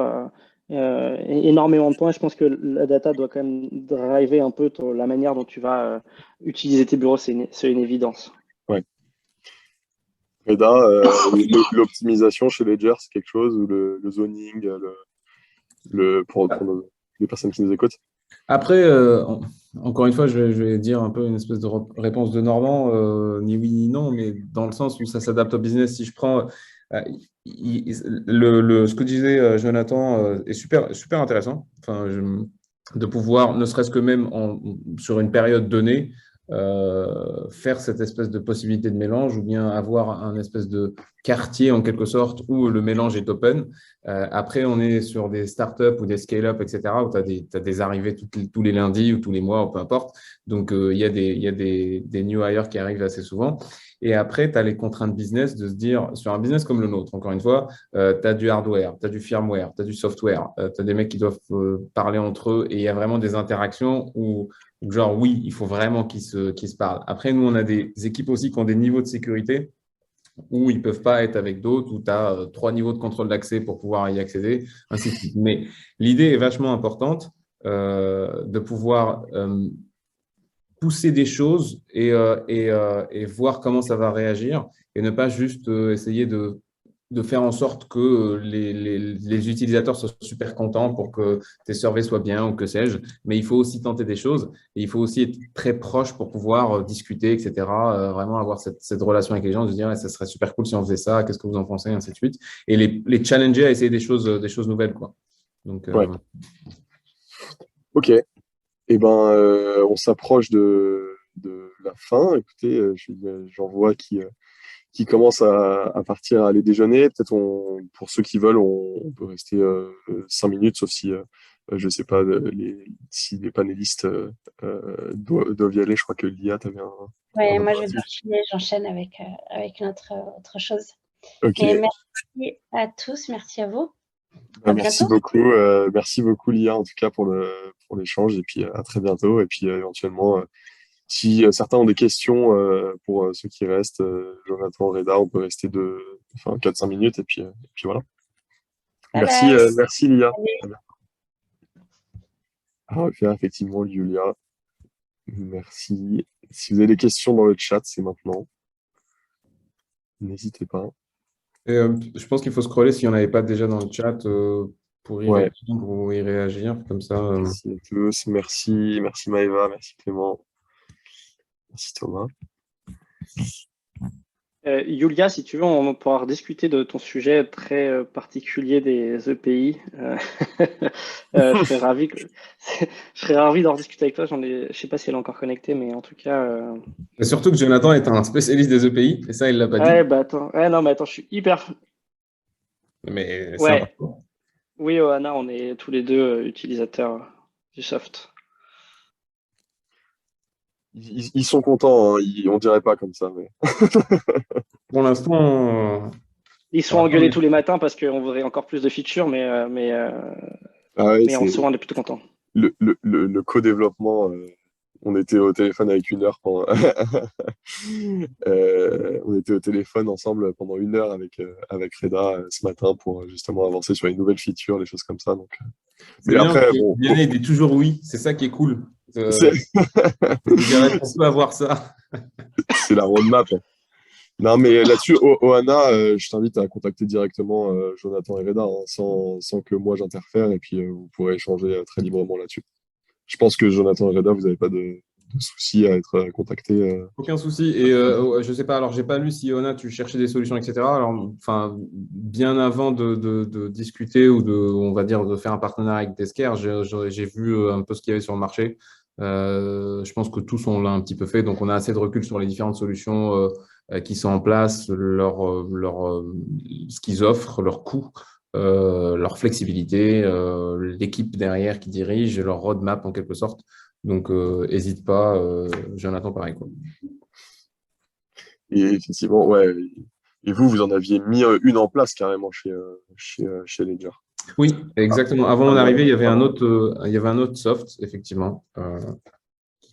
énormément de points. Je pense que la data doit quand même driver un peu la manière dont tu vas utiliser tes bureaux, c'est une évidence. Ouais. Reda, l'optimisation chez Ledger, c'est quelque chose, ou le zoning, pour les personnes qui nous écoutent? Après, encore une fois, je vais dire un peu une espèce de réponse de Normand, ni oui ni non, mais dans le sens où ça s'adapte au business. Si je prends ce que disait Jonathan est super, super intéressant. Enfin, de pouvoir, ne serait-ce que même sur une période donnée, faire cette espèce de possibilité de mélange ou bien avoir un espèce de quartier en quelque sorte où le mélange est open. Après, on est sur des startups ou des scale-up, etc., où tu as des arrivées tous les lundis ou tous les mois, ou peu importe. Donc, il y a des new hires qui arrivent assez souvent. Et après, tu as les contraintes business de se dire, sur un business comme le nôtre, encore une fois, tu as du hardware, tu as du firmware, tu as du software, tu as des mecs qui doivent parler entre eux et il y a vraiment des interactions où genre, oui, il faut vraiment qu'ils se parlent. Après, nous, on a des équipes aussi qui ont des niveaux de sécurité où ils ne peuvent pas être avec d'autres, où tu as 3 niveaux de contrôle d'accès pour pouvoir y accéder, ainsi de suite. Mais l'idée est vachement importante de pouvoir pousser des choses et voir comment ça va réagir et ne pas juste essayer de faire en sorte que les utilisateurs soient super contents pour que tes surveys soient bien ou que sais-je. Mais il faut aussi tenter des choses et il faut aussi être très proche pour pouvoir discuter, etc. Vraiment avoir cette relation avec les gens, de se dire ça serait super cool si on faisait ça, qu'est-ce que vous en pensez, ainsi de suite. Et les challenger à essayer des choses nouvelles, quoi. Donc, ouais. Ok. Eh ben, on s'approche de la fin. Écoutez, j'en vois qui commencent à partir à aller déjeuner. Peut-être pour ceux qui veulent, on peut rester 5 minutes, sauf si, je sais pas, si les panélistes doivent y aller. Je crois que Lia, tu avais un Ouais, moi, je vais impératif. devoir filer, j'enchaîne avec notre autre chose. Ok. Mais merci à tous, merci à vous. Ben, À bientôt. merci beaucoup Lia en tout cas pour l'échange et puis à très bientôt. Et puis éventuellement, si certains ont des questions pour ceux qui restent, Jonathan, Reda, on peut rester 4-5 minutes et puis voilà. Bye bye. Merci Lia. Allez. À bientôt. À refaire effectivement Julia. Merci. Si vous avez des questions dans le chat, c'est maintenant. N'hésitez pas. Et, je pense qu'il faut scroller s'il n'y en avait pas déjà dans le chat pour y Ouais. répondre ou y réagir. Comme ça. Merci à tous. Merci Maëva, merci Clément, merci Thomas. Yulia, si tu veux, on va pouvoir discuter de ton sujet très particulier des EPI. Je serais ravi, je serais ravi d'en discuter avec toi. Je sais pas si elle est encore connectée, mais en tout cas. Et surtout que Jonathan est un spécialiste des EPI, et ça, il ne l'a pas dit. Ouais, bah attends. Ouais, non, mais attends, je suis hyper. Mais c'est Ouais. important. Oui, Oana, on est tous les deux utilisateurs du soft. Ils sont contents, hein. On dirait pas comme ça, mais. Pour l'instant, Ils sont engueulés tous les matins parce qu'on voudrait encore plus de features, mais Ah ouais, en soi, on est plutôt content. le co-développement, on était au téléphone avec 1 heure pendant. On était au téléphone ensemble pendant 1 heure avec Reda ce matin pour justement avancer sur les nouvelles features, les choses comme ça. Donc, c'est bien, Vianney, il dit toujours oui, c'est ça qui est cool. On peut avoir ça. C'est la roadmap. Non, mais là-dessus, Oana, je t'invite à contacter directement Jonathan et Reda, hein, sans que moi j'interfère, et puis vous pourrez échanger très librement là-dessus. Je pense que Jonathan et Reda, vous n'avez pas de souci à être contactés. Aucun souci. Et je sais pas, alors j'ai pas lu si Ona, tu cherchais des solutions, etc. Alors, enfin, bien avant de discuter ou on va dire, de faire un partenariat avec Desker, j'ai vu un peu ce qu'il y avait sur le marché. Je pense que tous on l'a un petit peu fait, donc on a assez de recul sur les différentes solutions qui sont en place, ce qu'ils offrent, leurs coûts, leur flexibilité, l'équipe derrière qui dirige, leur roadmap en quelque sorte. Donc, n'hésite pas, Jonathan, pareil, quoi. Et effectivement, ouais. Et vous en aviez mis une en place carrément chez Ledger. Oui, exactement. Avant mon arrivée, il y avait un autre soft, effectivement,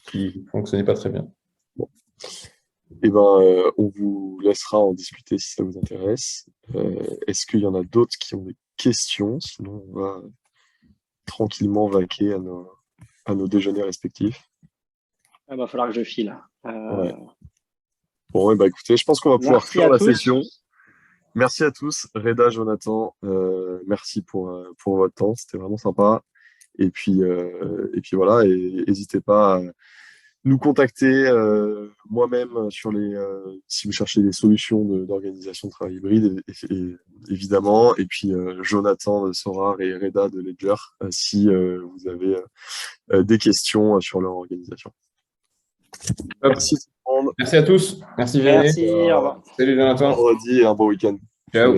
qui ne fonctionnait pas très bien. Bon. Eh ben, on vous laissera en discuter si ça vous intéresse. Est-ce qu'il y en a d'autres qui ont des questions? Sinon, on va tranquillement vaquer à nos déjeuners respectifs. Il va falloir que je file. Ouais. Bon, bah, écoutez, je pense qu'on va pouvoir clore la session. Merci à tous. Reda, Jonathan, merci pour votre temps. C'était vraiment sympa. Et puis voilà, et n'hésitez pas à nous contacter moi-même si vous cherchez des solutions d'organisation de travail hybride, évidemment. Et puis Jonathan de Sorar et Reda de Ledger, si vous avez des questions sur leur organisation. Merci tout le monde. Merci à tous. Merci Vianney. Merci, au revoir. Salut Jonathan. Vendredi et un bon week-end. Ciao.